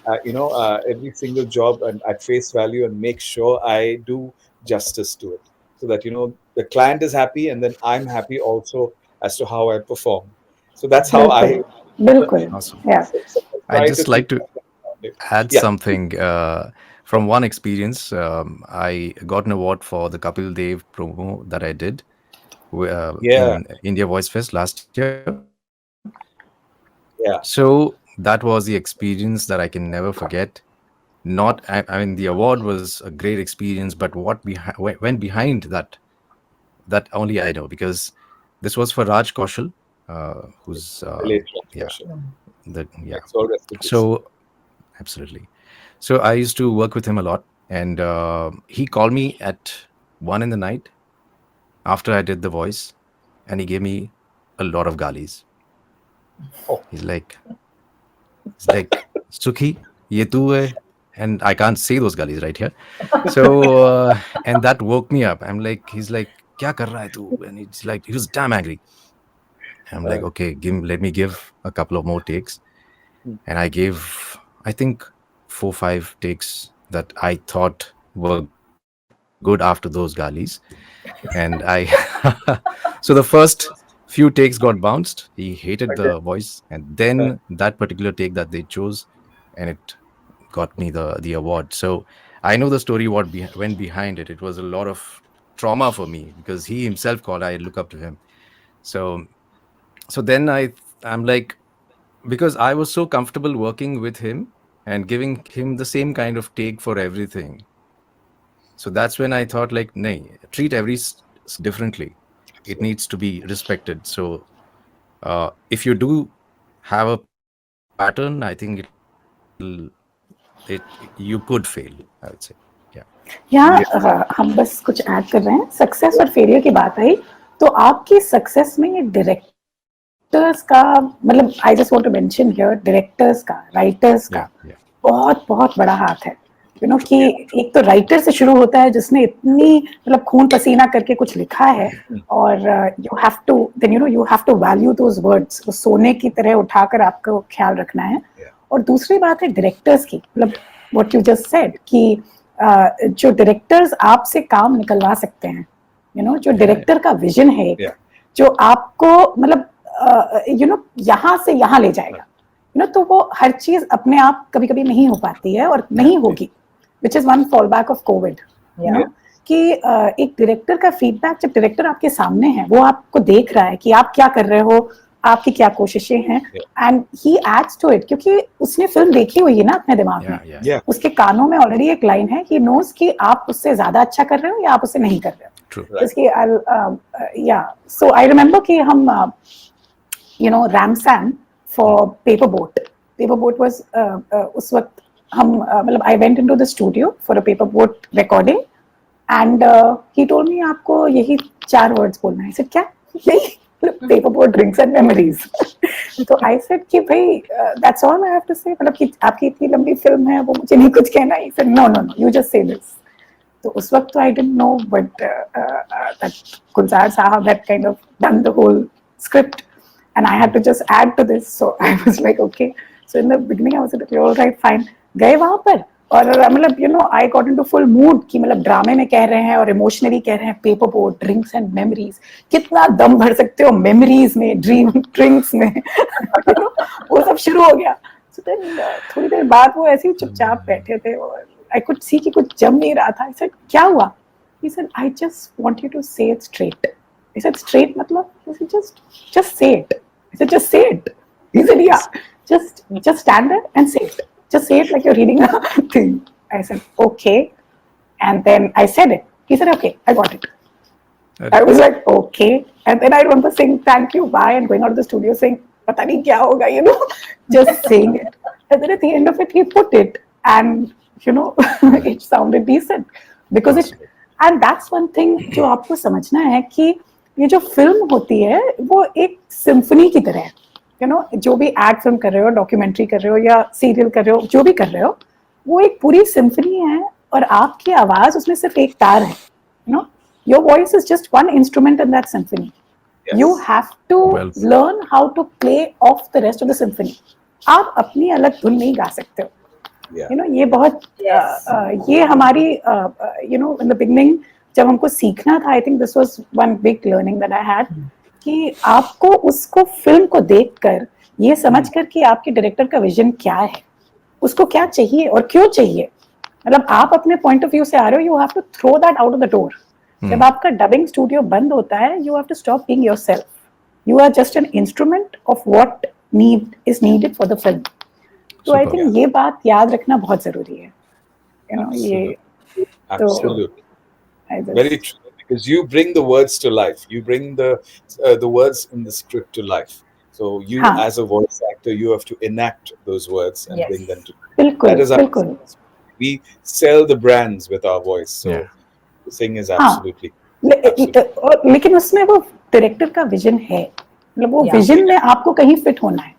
every single job and at face value, and make sure I do justice to it, so that the client is happy and then I'm happy also as to how I perform. So that's how I Bilkul. Awesome. Yeah. I just like to add Yeah. something from one experience. I got an award for the Kapil Dev promo that I did in India Voice Fest last year. Yeah. So that was the experience that I can never forget. I mean, the award was a great experience, but what went behind that only I know, because this was for Raj Kaushal, who's So so absolutely. So I used to work with him a lot, and he called me at 1 in the night after I did the voice, and he gave me a lot of galis. Oh. He's like, Sukhi, ye tu hai, and I can't say those galis right here. So and that woke me up. I'm like, he's like, kya kar raha hai tu? And it's like, he was damn angry. I'm like, okay, let me give a couple of more takes. And I gave, I think, 4-5 takes that I thought were good after those galis. And so the first few takes got bounced. He hated the Okay. voice. And then that particular take that they chose, and it got me the award. So I know the story, what went behind it. It was a lot of trauma for me because he himself called, I look up to him. So then I'm like, because I was so comfortable working with him and giving him the same kind of take for everything. So that's when I thought, like, nay, treat differently. It needs to be respected. So if you do have a pattern, I think you could fail, I would say. Yeah. यहाँ हम बस कुछ add कर रहे हैं. Success और failure की बात आई तो आपकी सक्सेस में ये डायरेक्टर्स का, मतलब I just want to mention here, directors का, राइटर्स का बहुत बहुत बड़ा हाथ है. यू नो कि एक तो राइटर से शुरू होता है जिसने इतनी मतलब खून पसीना करके कुछ लिखा है, और you have to then you have to value those words. वो सोने की तरह उठाकर आपको ख्याल रखना है. और दूसरी बात है डायरेक्टर्स की, मतलब व्हाट यू जस्ट सेड कि जो डायरेक्टर्स आपसे काम निकलवा सकते हैं, यू नो, जो डायरेक्टर का विजन है, जो आपको मतलब यू नो यहाँ से यहाँ ले जाएगा, यू नो, तो वो हर चीज अपने आप कभी कभी नहीं हो पाती है और नहीं होगी, which is one fall back of Covid. You know कि एक डायरेक्टर का फीडबैक, जब डायरेक्टर आपके सामने है, वो आपको देख रहा है कि आप क्या कर रहे हो, आपकी क्या कोशिशें हैं, and he adds to it, क्योंकि उसने फिल्म देखी हुई है ना अपने दिमाग में. उसके कानों में ऑलरेडी एक लाइन है कि नोज कि आप उससे ज्यादा अच्छा कर रहे हो या आप उससे नहीं कर रहे हो. इसकी या सो आई रिमेम्बर कि हम यू नो रैमसैम फॉर पेपर बोट वाज उस वक्त हम मतलब I went into the studio for a Paper Boat recording, and he told me आपको यही 4 वर्ड्स बोलना है. सिर्फ क्या यही Paper Boat drinks and memories. तो आई सेड कि भाई that's all I have to say, मतलब कि आपकी इतनी लंबी फिल्म है, वो मुझे नहीं कुछ कहना. He said no no no you just say this. तो उस वक्त तो I didn't know but that Gulzar sahab had kind of done the whole script and I had to just add to this. So I was like, okay. So in the beginning I was like, all right, fine. गए वहाँ पर और मतलब you know I got into full mood कि मतलब ड्रामे में कह रहे हैं और इमोशनली कह रहे हैं paper Boat drinks and memories. कितना दम भर सकते हो मेमोरीज में, ड्रीम ड्रिंक्स में. you know, वो सब शुरू हो गया. So then थोड़ी देर बाद वो ऐसे ही चुपचाप बैठे थे और I could see कि कुछ जम नहीं रहा था. I said क्या हुआ? He said I just want you to say it straight. I said straight मतलब? He said just say it. I said, just say it. He said, yeah, just stand there and say it. Just say it like you're reading a thing. I said, okay. And then I said it. He said, okay, I got it. I was like, okay. And then I remember saying, thank you, bye, and going out of the studio saying, pata nahi kya hoga, you know, just saying it. And then at the end of it, he put it. And, you know, it sounded decent. Because it, and that's one thing जो आपको समझना है कि ये जो film होती है वो एक सिम्फनी की तरह है. यू नो, जो भी एड फिल्म कर रहे हो, डॉक्यूमेंट्री कर रहे हो या सीरियल कर रहे हो, जो भी कर रहे हो, वो एक पूरी सिम्फनी है और आपकी आवाज उसमें सिर्फ एक तार है. You know, your voice is just one instrument in that symphony. You have to learn how to play of the rest of the symphony. आप अपनी अलग धुन नहीं गा सकते हो. यू नो, ये बहुत ये हमारी you know in the beginning जब हमको सीखना था, I think this was one big learning that I had कि आपको उसको फिल्म को देखकर ये समझकर कि आपके डायरेक्टर का विजन क्या है, उसको क्या चाहिए और क्यों चाहिए. मतलब आप अपने पॉइंट ऑफ व्यू से आ रहे हो, you have to throw that out of the door. जब आपका डबिंग स्टूडियो बंद होता है, you have to stop being yourself. You are just an instrument of what is needed for the film. तो आई थिंक ये बात याद रखना बहुत जरूरी है. यू नो, ये Absolutely. Very true, because you bring the words to life. You bring the words in the script to life. So you, as a voice actor, you have to enact those words and bring them to. बिल्कुल, बिल्कुल. We sell the brands with our voice. So Yeah. the thing is हाँ absolutely, absolutely. और लेकिन उसमें वो director का vision है, मतलब वो Yeah. विजन में आपको कहीं फिट होना है,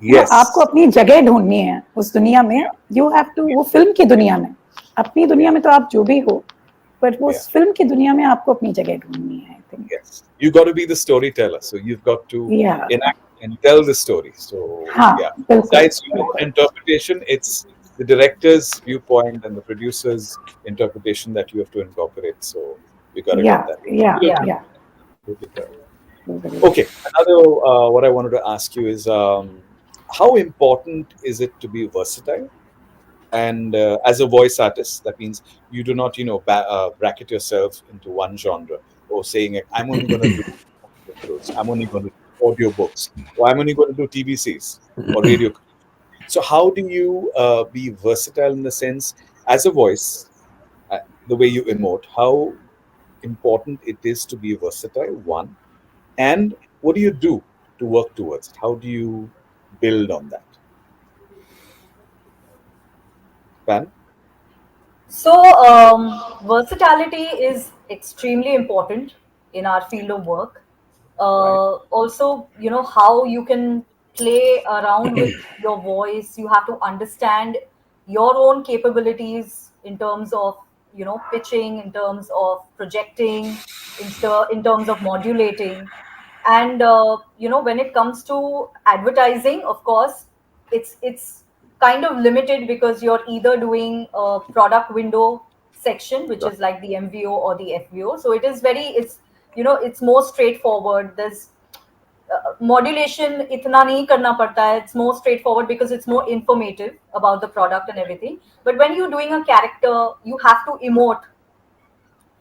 Yes. आपको अपनी जगह ढूंढनी है उस दुनिया में. यू हैव टू, वो फिल्म की दुनिया में, अपनी दुनिया में तो आप जो भी हो, पर वो उस फिल्म की दुनिया में आपको अपनी जगह ढूंढनी है. I think Yes. You got to be the storyteller. So you've got to Yeah. enact and tell the story. So हाँ, yeah. बिल्कुल. Besides, interpretation, it's the director's viewpoint and the producer's interpretation that you have to incorporate. So you got to Yeah, get that. yeah, Yeah. yeah. Okay. Another what I wanted to ask you is how important is it to be versatile? And as a voice artist, that means you do not, bracket yourself into one genre or saying I'm only going to do videos, I'm only going to do audiobooks, or I'm only going to do TVCs or radio. So how do you be versatile in the sense as a voice, the way you emote? How important it is to be versatile? One, and what do you do to work towards it? How do you build on that? Pan? So, versatility is extremely important in our field of work. Also, how you can play around with your voice. You have to understand your own capabilities in terms of, pitching, in terms of projecting, in terms of modulating. And, when it comes to advertising, of course, it's kind of limited because you're either doing a product window section, which is like the MVO or the FVO. So it's more straightforward. There's modulation itna nahi karna padta hai. It's more straightforward because it's more informative about the product and everything. But when you're doing a character, you have to emote.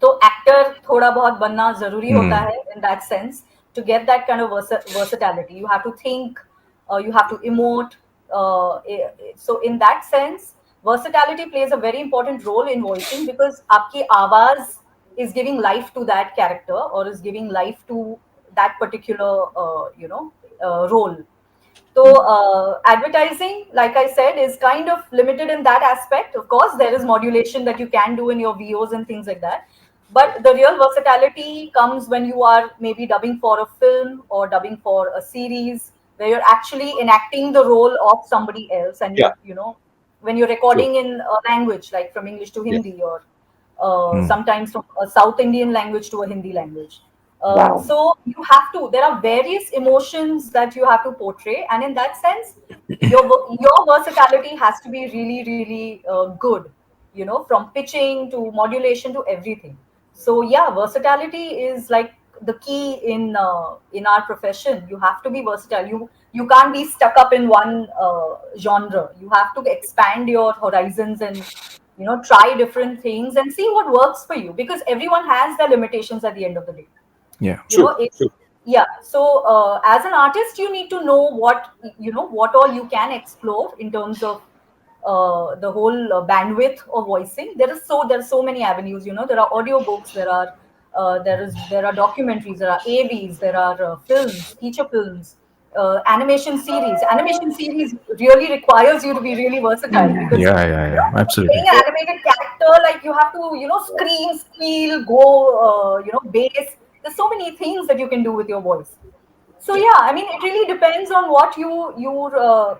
तो actor थोड़ा बहुत बनना जरूरी होता है in that sense to get that kind of versatility. You have to think, you have to emote. So in that sense, versatility plays a very important role in voicing because आपकी आवाज is giving life to that character or is giving life to that particular role. So advertising, like I said, is kind of limited in that aspect. Of course, there is modulation that you can do in your VOs and things like that. But the real versatility comes when you are maybe dubbing for a film or dubbing for a series where you're actually enacting the role of somebody else. And, Yeah. when you're recording in a language like from English to Hindi or sometimes from a South Indian language to a Hindi language. Wow. So there are various emotions that you have to portray, and in that sense, your versatility has to be really, really good. From pitching to modulation to everything. So yeah, versatility is like the key in our profession. You have to be versatile. You can't be stuck up in one genre. You have to expand your horizons and try different things and see what works for you because everyone has their limitations at the end of the day. Yeah. True. Yeah. So as an artist, you need to know what all you can explore in terms of the whole bandwidth of voicing. There's so many avenues. There are audiobooks, there are documentaries, there are AVs, there are films, feature films, animation series. Animation series really requires you to be really versatile because Yeah. Absolutely. playing an animated character, like you have to, scream, squeal, go, bass. There's so many things that you can do with your voice. So yeah, I mean, it really depends on what you're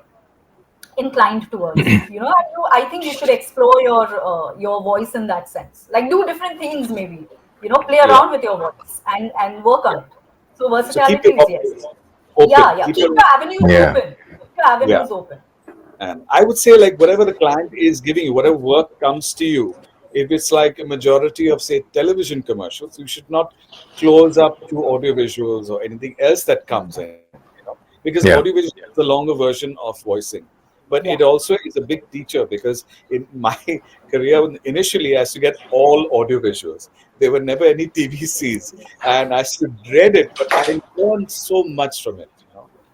inclined towards. I think you should explore your voice in that sense. Like do different things, maybe. Play Yeah. around with your voice and work on it. So So keep versatility your is yes. options open. Yeah. Keep your- your avenues Yeah. open. Keep your avenues open. And I would say, like, whatever the client is giving you, whatever work comes to you, if it's like a majority of, say, television commercials, you should not close up to audio visuals or anything else that comes in, because Yeah. audio visual is the longer version of voicing. But it also is a big teacher because in my career, initially, I used to get all audio visuals. There were never any TVCs, and I used to dread it, but I learned so much from it.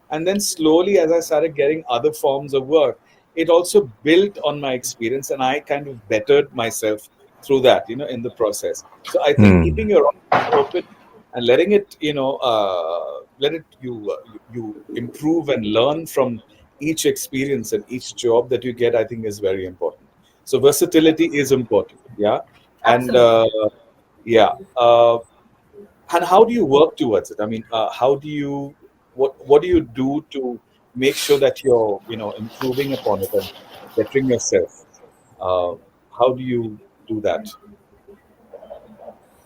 And then slowly, as I started getting other forms of work, it also built on my experience, and I kind of bettered myself through that, in the process. So I think keeping your options open and letting it, let it you improve and learn from each experience and each job that you get, I think is very important. So versatility is important. Yeah. And Absolutely. yeah. And how do you work towards it? I mean, how do you, what do you do to make sure that you're, improving upon it and bettering yourself? Uh, how do you do that?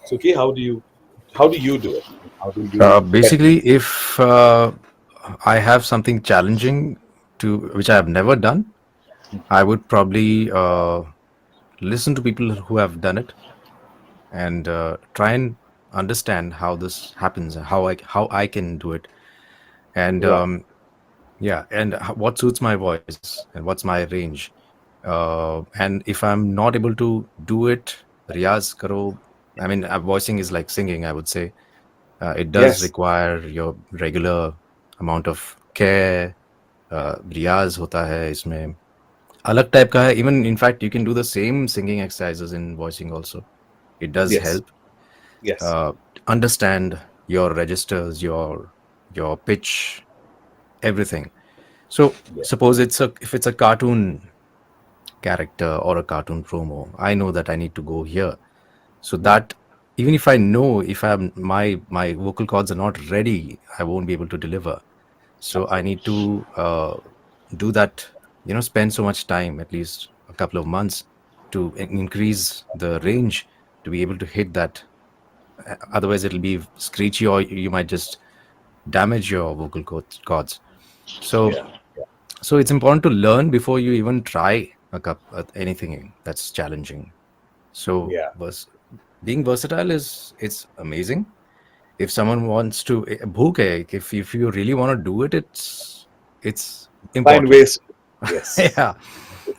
So, okay, how do you do it? How do you better? Basically, if I have something challenging to which I have never done, I would probably listen to people who have done it and try and understand how this happens, how I can do it, and Right. yeah, and what suits my voice and what's my range. And if I'm not able to do it, riyaz karo. I mean, voicing is like singing, I would say. It does Yes. require your regular amount of care. रियाज होता है इसमें, अलग type का है. Even in fact, you can do the same singing exercises in voicing also. It does Yes. help Yes. understand your registers, your pitch, everything. So Yeah. suppose if it's a cartoon character or a cartoon promo, I know that I need to go here. So that even if I know, if my vocal cords are not ready, I won't be able to deliver. So I need to do that, spend so much time, at least a couple of months, to increase the range to be able to hit that. Otherwise it'll be screechy, or you might just damage your vocal cords. So Yeah. so it's important to learn before you even try anything that's challenging. So Yeah. being versatile it's amazing. If someone wants to bhook hai, if you really want to do it, it's Find important. ways. Yes. Yeah.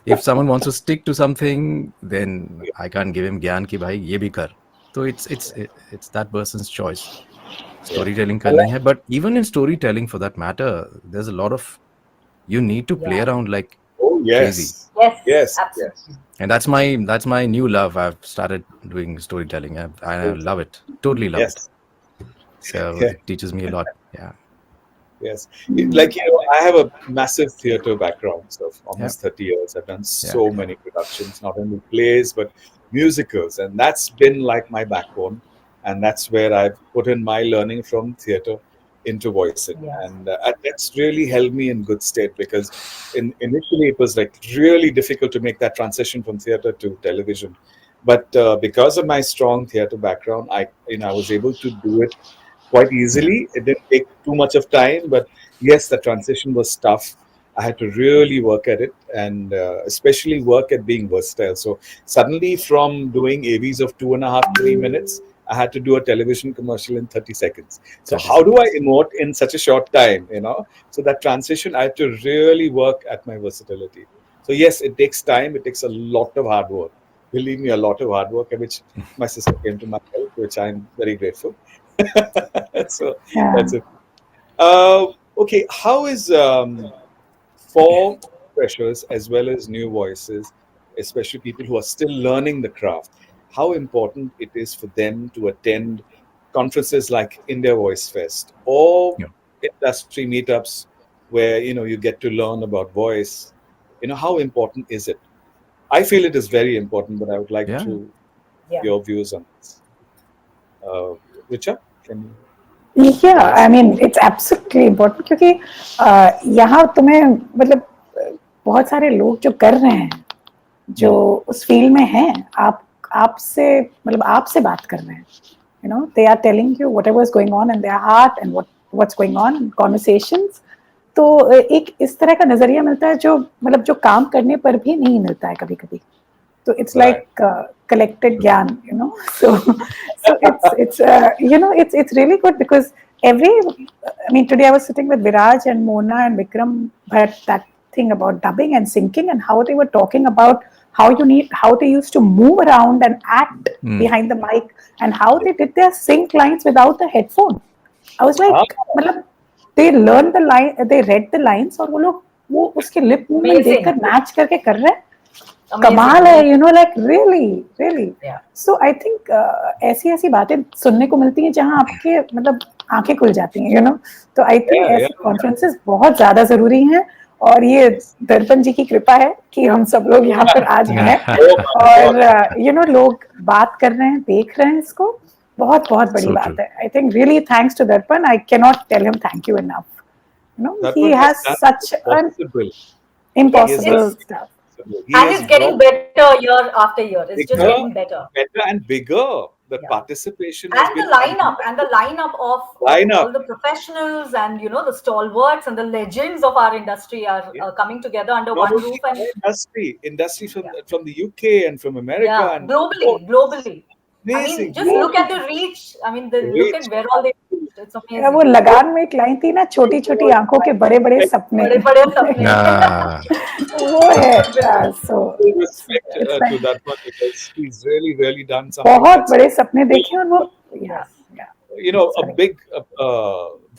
If someone wants to stick to something, then I can't give him gyan ki bhai ye bhi kar. So it's that person's choice. Yeah. Storytelling I karni like. hai, but even in storytelling, for that matter, there's a lot of, you need to play Yeah. around like Oh crazy. yes. Yes, Yes. Yes. absolutely. And that's my new love. I've started doing storytelling. I love it. Totally love it. Yes. So Yeah. it teaches me a lot. Yeah. Yes. Like, I have a massive theater background, so of Yeah. almost 30 years. I've done Yeah. so many productions, not only plays, but musicals. And that's been like my backbone. And that's where I've put in my learning from theater into voicing. Yeah. And that's really held me in good state, because initially it was like really difficult to make that transition from theater to television. But because of my strong theater background, I was able to do it quite Yeah. easily. It didn't take too much of time, but yes, the transition was tough. I had to really work at it, and especially work at being versatile. So suddenly, from doing AVs of 2.5, 3 minutes, I had to do a television commercial in 30 seconds. So 30 how do I seconds. emote in such a short time? So that transition, I had to really work at my versatility. So yes, it takes time. It takes a lot of hard work. Believe me, a lot of hard work, which my sister came to my help, which I'm very grateful. So Yeah. that's it. Okay, how is for freshers as well as new voices, especially people who are still learning the craft, how important it is for them to attend conferences like India Voice Fest or Yeah. industry meetups where you get to learn about voice. How important is it? I feel it is very important, but I would like Yeah. to Yeah. your views on this. Uh, Richa, can you Yeah, tell I us? mean it's absolutely important क्योंकि यहाँ तुम्हें मतलब बहुत सारे लोग जो कर रहे हैं, जो Hmm. उस फील्ड में हैं, आपसे मतलब आपसे बात कर रहे हैं, they are telling you whatever is going on in their heart and what's going on in conversations. तो एक इस तरह का नजरिया मिलता है जो मतलब जो काम करने पर भी नहीं मिलता है कभी-कभी. So it's Right. like collected gyan, so it's really good because I mean, today I was sitting with Viraj and Mona and Vikram, but that thing about dubbing and syncing and how they were talking about how they used to move around and act behind the mic and how they did their sync lines without the headphone. I was Ah, like, मतलब they learned the line, they read the lines और वो उसके lip movement Amazing. देखकर match करके कर रहे हैं. Amazing. कमाल है, like really. Yeah. So I think ऐसी बातें सुनने को मिलती हैं जहाँ आपके मतलब आंखें खुल जाती हैं, तो I think yeah, ऐसी कॉन्फ्रेंसेस बहुत ज्यादा जरूरी हैं और ये दर्पण जी की कृपा है कि हम सब लोग यहाँ पर आज हैं Oh my God. और लोग बात कर रहे हैं, देख रहे हैं इसको, बहुत बहुत बड़ी So बात true. है. I think really thanks to Darpan. I cannot tell him thank you enough. He Darpan has has done such an impossible. He has impossible done It's stuff. impossible. He and has it's getting brought better year after year. It's just bigger, getting better. better and bigger. The Yeah. participation has And the been lineup of lineup. all the professionals and the stalwarts and the legends of our industry are Yeah. coming together under Not one only roof, and industry yeah, from the UK and from America yeah, and globally. I mean, amazing, just look at the reach. I mean, look at great. where all they reached. It's वो amazing. लगान में एक line थी ना, छोटी छोटी आंखों के बड़े बड़े सपने. बड़े सपने. Ah, वो है. So Full respect it's to like that one because he's really done something बहुत that's बड़े सपने देखे और वो yeah, Yes. yeah. a Sorry. big,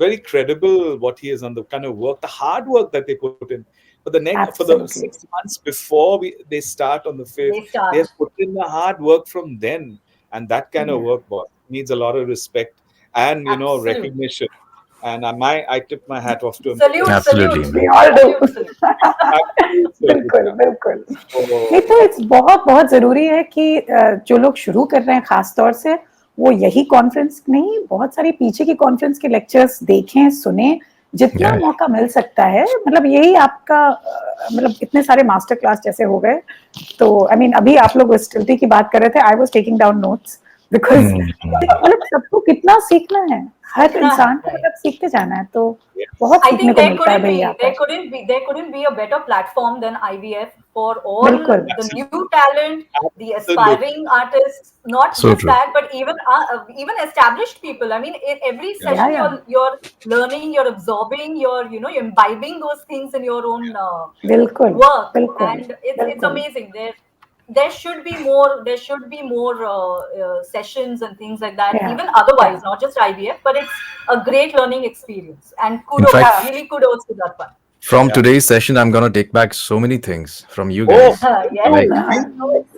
very credible what he has done, the kind of work, the hard work that they put in. For the Absolutely. 6 months before they start on the 5th, They start. they have put in the hard work from then, and that kind of Yeah. work, boss, needs a lot of respect and Absolutely. recognition. And I tip my hat off to him. Salute, Absolutely, salute. man. We all do. Salute. Absolute salute, बिल्कुल yeah. बिल्कुल. So, नहीं तो it's बहुत बहुत जरूरी है कि जो लोग शुरू कर रहे हैं खास तौर से वो यही कॉन्फ्रेंस नहीं, बहुत सारी पीछे की कॉन्फ्रेंस के लेक्चर्स देखें, सुने, जितना Yeah. मौका मिल सकता है. मतलब यही आपका मतलब इतने सारे मास्टर क्लास जैसे हो गए. तो आई मीन अभी आप लोग स्टिल्टी की बात कर रहे थे, I was taking down notes because मतलब सबको कितना सीखना है, हर सीखना है, इंसान को right. मतलब सीखते जाना है. तो yes. बहुत I सीखने think को there मिलता है couldn't be भैया. there couldn't be a better platform than IVF for all बिल्कुल. the new talent, the aspiring artists. Not So just true. that, but even established people. I mean, in every session Yeah. you're learning, you're absorbing, you're imbibing those things in your own बिल्कुल work, बिल्कुल and it's बिल्कुल. amazing. There should be more sessions and things like that, Yeah. even otherwise, not just IVF, but it's a great learning experience, and kudos, fact- really kudos to that one. From Yeah. today's session, I'm gonna take back so many things from you Oh, guys. Yes. Like,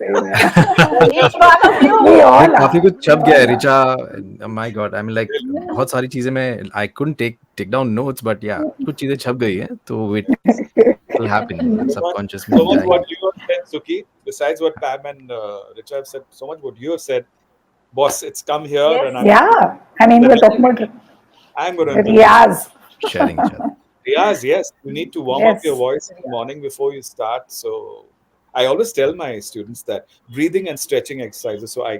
सही में. Each one of you. We all like are. काफी कुछ छप We गया है. all are. Richa, my God, I mean like बहुत सारी चीजें मैं I couldn't take down notes, but yeah, कुछ चीजें छप गई हैं, तो it will happen. Subconscious में so much जाएगी. what you have said, Suki, besides what Pam and Richard have said, so much what you have said, boss, it's come here Yes. and Yeah, I mean we're talking about I'm going to Riyaz. Sharing each other. yes, you need to warm up your Yes. voice in the morning before you start. So I always tell my students that breathing and stretching exercises. So I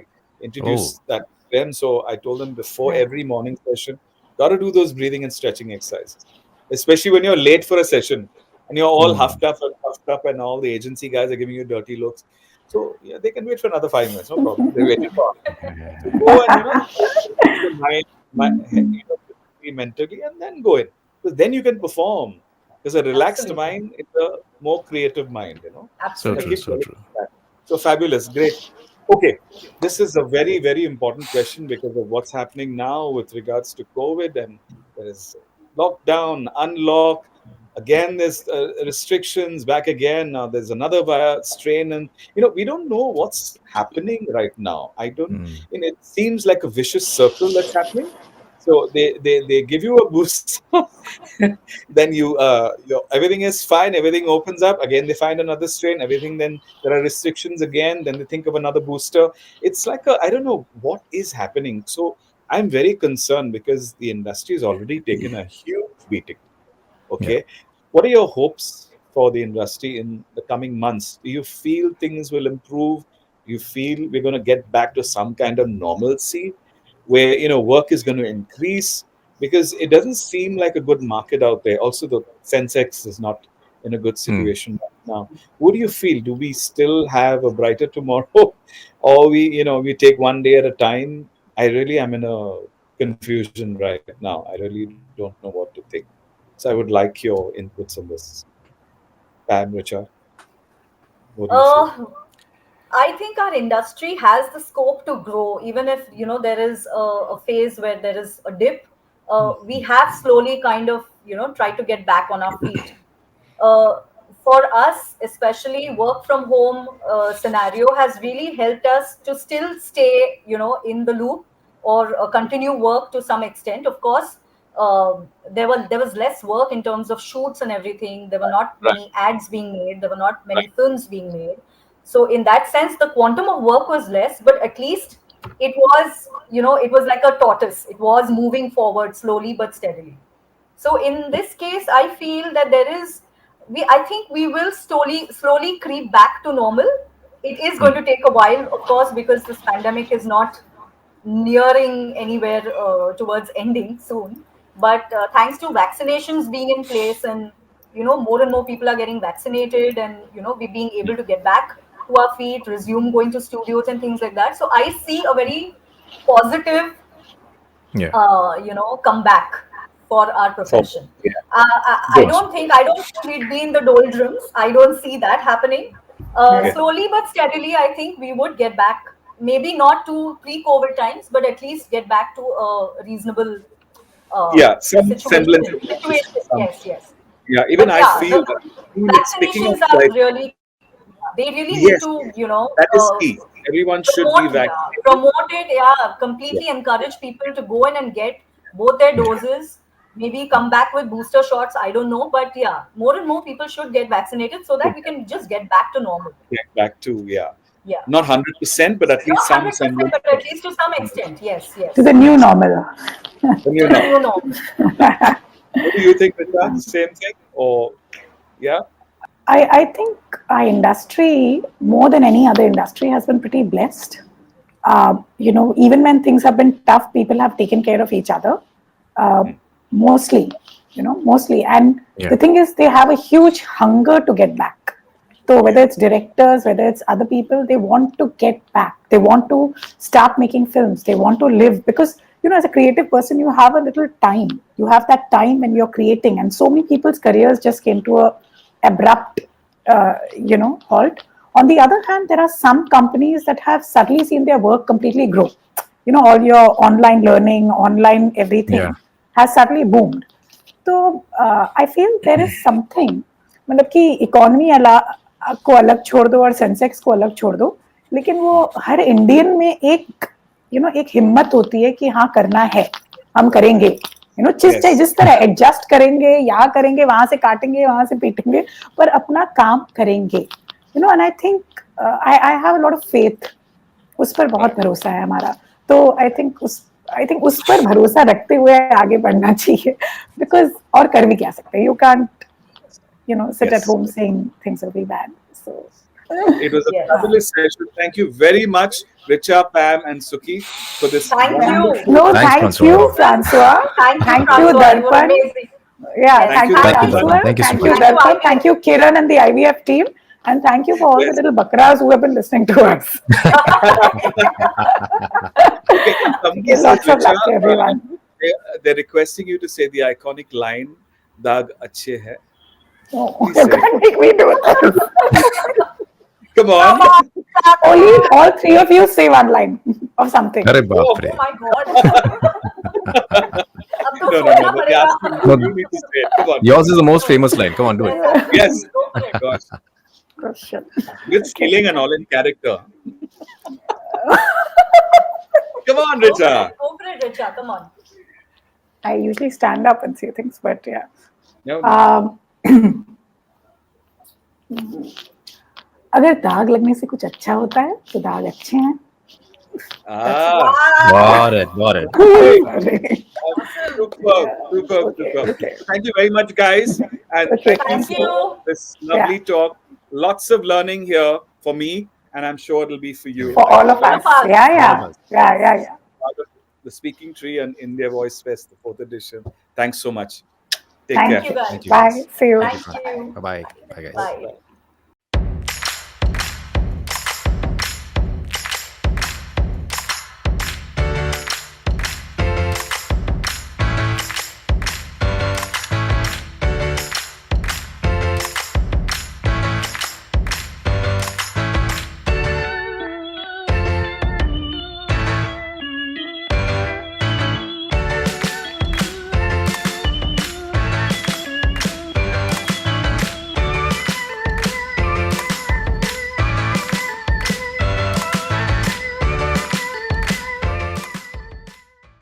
introduce that to them. So I told them before Yeah. every morning session, got to do those breathing and stretching exercises, especially when you're late for a session and you're all huffed up and all the agency guys are giving you dirty looks. So yeah, they can wait for another 5 minutes, no problem. They waited for. So go and the mind, mentally, and then go in. Because then you can perform. Because a relaxed Absolutely. mind is a more creative mind, So Absolutely. true, so true. So fabulous, great. Okay, this is a very important question because of what's happening now with regards to COVID, and there is lockdown, unlock. Again, there's restrictions back again. Now there's another strain, and we don't know what's happening right now. I don't. It seems like a vicious circle that's happening. So they give you a boost, then everything is fine, everything opens up again. They find another strain, everything. Then there are restrictions again. Then they think of another booster. It's like I don't know what is happening. So I'm very concerned because the industry has already taken a huge beating. Okay, what are your hopes for the industry in the coming months? Do you feel things will improve? Do you feel we're going to get back to some kind of normalcy where work is going to increase? Because it doesn't seem like a good market out there. Also, the Sensex is not in a good situation right now. What do you feel? Do we still have a brighter tomorrow, or we take one day at a time? I really am in a confusion right now. I really don't know what to think. So I would like your inputs on this. Pam, Richard, what do you feel? I think our industry has the scope to grow, even if there is a phase where there is a dip. We have slowly kind of tried to get back on our feet. For us, especially work from home scenario has really helped us to still stay in the loop or continue work to some extent. Of course, there was less work in terms of shoots and everything. There were not Right. many ads being made. There were not many Right. films being made. So in that sense, the quantum of work was less, but at least it was, it was like a tortoise. It was moving forward slowly but steadily. So in this case, I feel that I think we will slowly creep back to normal. It is going to take a while, of course, because this pandemic is not nearing anywhere towards ending soon. But thanks to vaccinations being in place, and more and more people are getting vaccinated, and we being able to get back to our feet, resume going to studios and things like that. So I see a very positive Yeah. come back for our So, profession. yeah. I Good. don't think we'd be in the doldrums. I don't see that happening. Yeah. Slowly but steadily, I think we would get back. Maybe not to pre-COVID times, but at least get back to a reasonable Yeah. Some situation. semblance of normalcy. Situation, Some, yes, yes. yeah. Even But I yeah, feel the that. I mean, it's speaking of vaccinations are like, really, they really need yes, to, that is key. Everyone should be vaccinated. promote it, yeah, Yeah. completely encourage people to go in and get both their doses, maybe come back with booster shots, I don't know, but yeah, more and more people should get vaccinated so that we can just get back to normal. Get back to, yeah, Yeah, not 100%, but at least not some 100%, semblance but of at least to some extent, yes, To yes, the new normal. the new to the norm. new normal. What do you think, Richa? Same thing? Or, yeah? I think our industry, more than any other industry, has been pretty blessed. Even when things have been tough, people have taken care of each other. Uh, mostly, mostly. And Yeah. the thing is, they have a huge hunger to get back. So whether it's directors, whether it's other people, they want to get back. They want to start making films. They want to live because, as a creative person, you have a little time. You have that time when you're creating, and so many people's careers just came to a abrupt, halt. On the other hand, there are some companies that have suddenly seen their work completely grow. All your online learning, online Yeah. everything has suddenly boomed. तो I feel there is something, मतलब कि economy को अलग छोड़ दो और Sensex को अलग छोड़ दो, लेकिन वो हर इंडियन में एक एक हिम्मत होती है कि हाँ करना है, हम करेंगे, जिस तरह एडजस्ट करेंगे, यहाँ करेंगे, वहां से काटेंगे, वहां से पीटेंगे, पर अपना काम करेंगे, and I think I have a lot of faith, उस पर बहुत भरोसा है हमारा. तो आई थिंक उस पर भरोसा रखते हुए आगे बढ़ना चाहिए, बिकॉज और कर भी क्या सकते हैं, you can't sit at home saying things will be bad. So It was a Yes. fabulous session. Thank you very much, Richa, Pam, and Suki, for this Thank you. wonderful. no, Thanks, thank Francois. you, Francois. Thank you, Thank you, Francois. You were Darpan. amazing. Yeah, Yes. thank you, Thank you, Francois. Darpan. Thank you so Thank you, much. Darpan. Thank you, Thank you, Kiran and the IVF team. And thank you for all the Yes. little bakras who have been listening to us. Okay, somebody says, Lots of luck Richa, to everyone. they're requesting you to say the iconic line, "Daag achhe hai." Oh, Please you say. can't make me do this. Come on. Only all three of you say one line of something. अरे बाप रे. Oh my God. अब तो No, no, सोना no, no. They're पड़ेगा. asking you. You need to say it. Come on. Yours is the most famous line. Come on, do it. Yes. Go for it. Gosh. Question. With skilling and all in character. Come on, Go for Richa. it. Go for it, Richa. Come on. I usually stand up and say things, but yeah. No, अगर दाग लगने से कुछ अच्छा होता है तो दाग अच्छे हैं. Ah, Got it. Got it. Sorry. superb, superb, Okay, superb. okay. Thank you very much, guys. And Okay. thank you Thank for you. this lovely talk. Lots of learning here for me, and I'm sure it'll be for you. For all of All us. of us. Yeah, All of yeah. us. Yeah. Part of the Speaking Tree and India Voice Fest, the 4th edition. Thanks so much. Take Thank care. Thank you, guys. Thank you, Bye. guys. See you. Thank you. Bye bye. Bye, guys. Bye.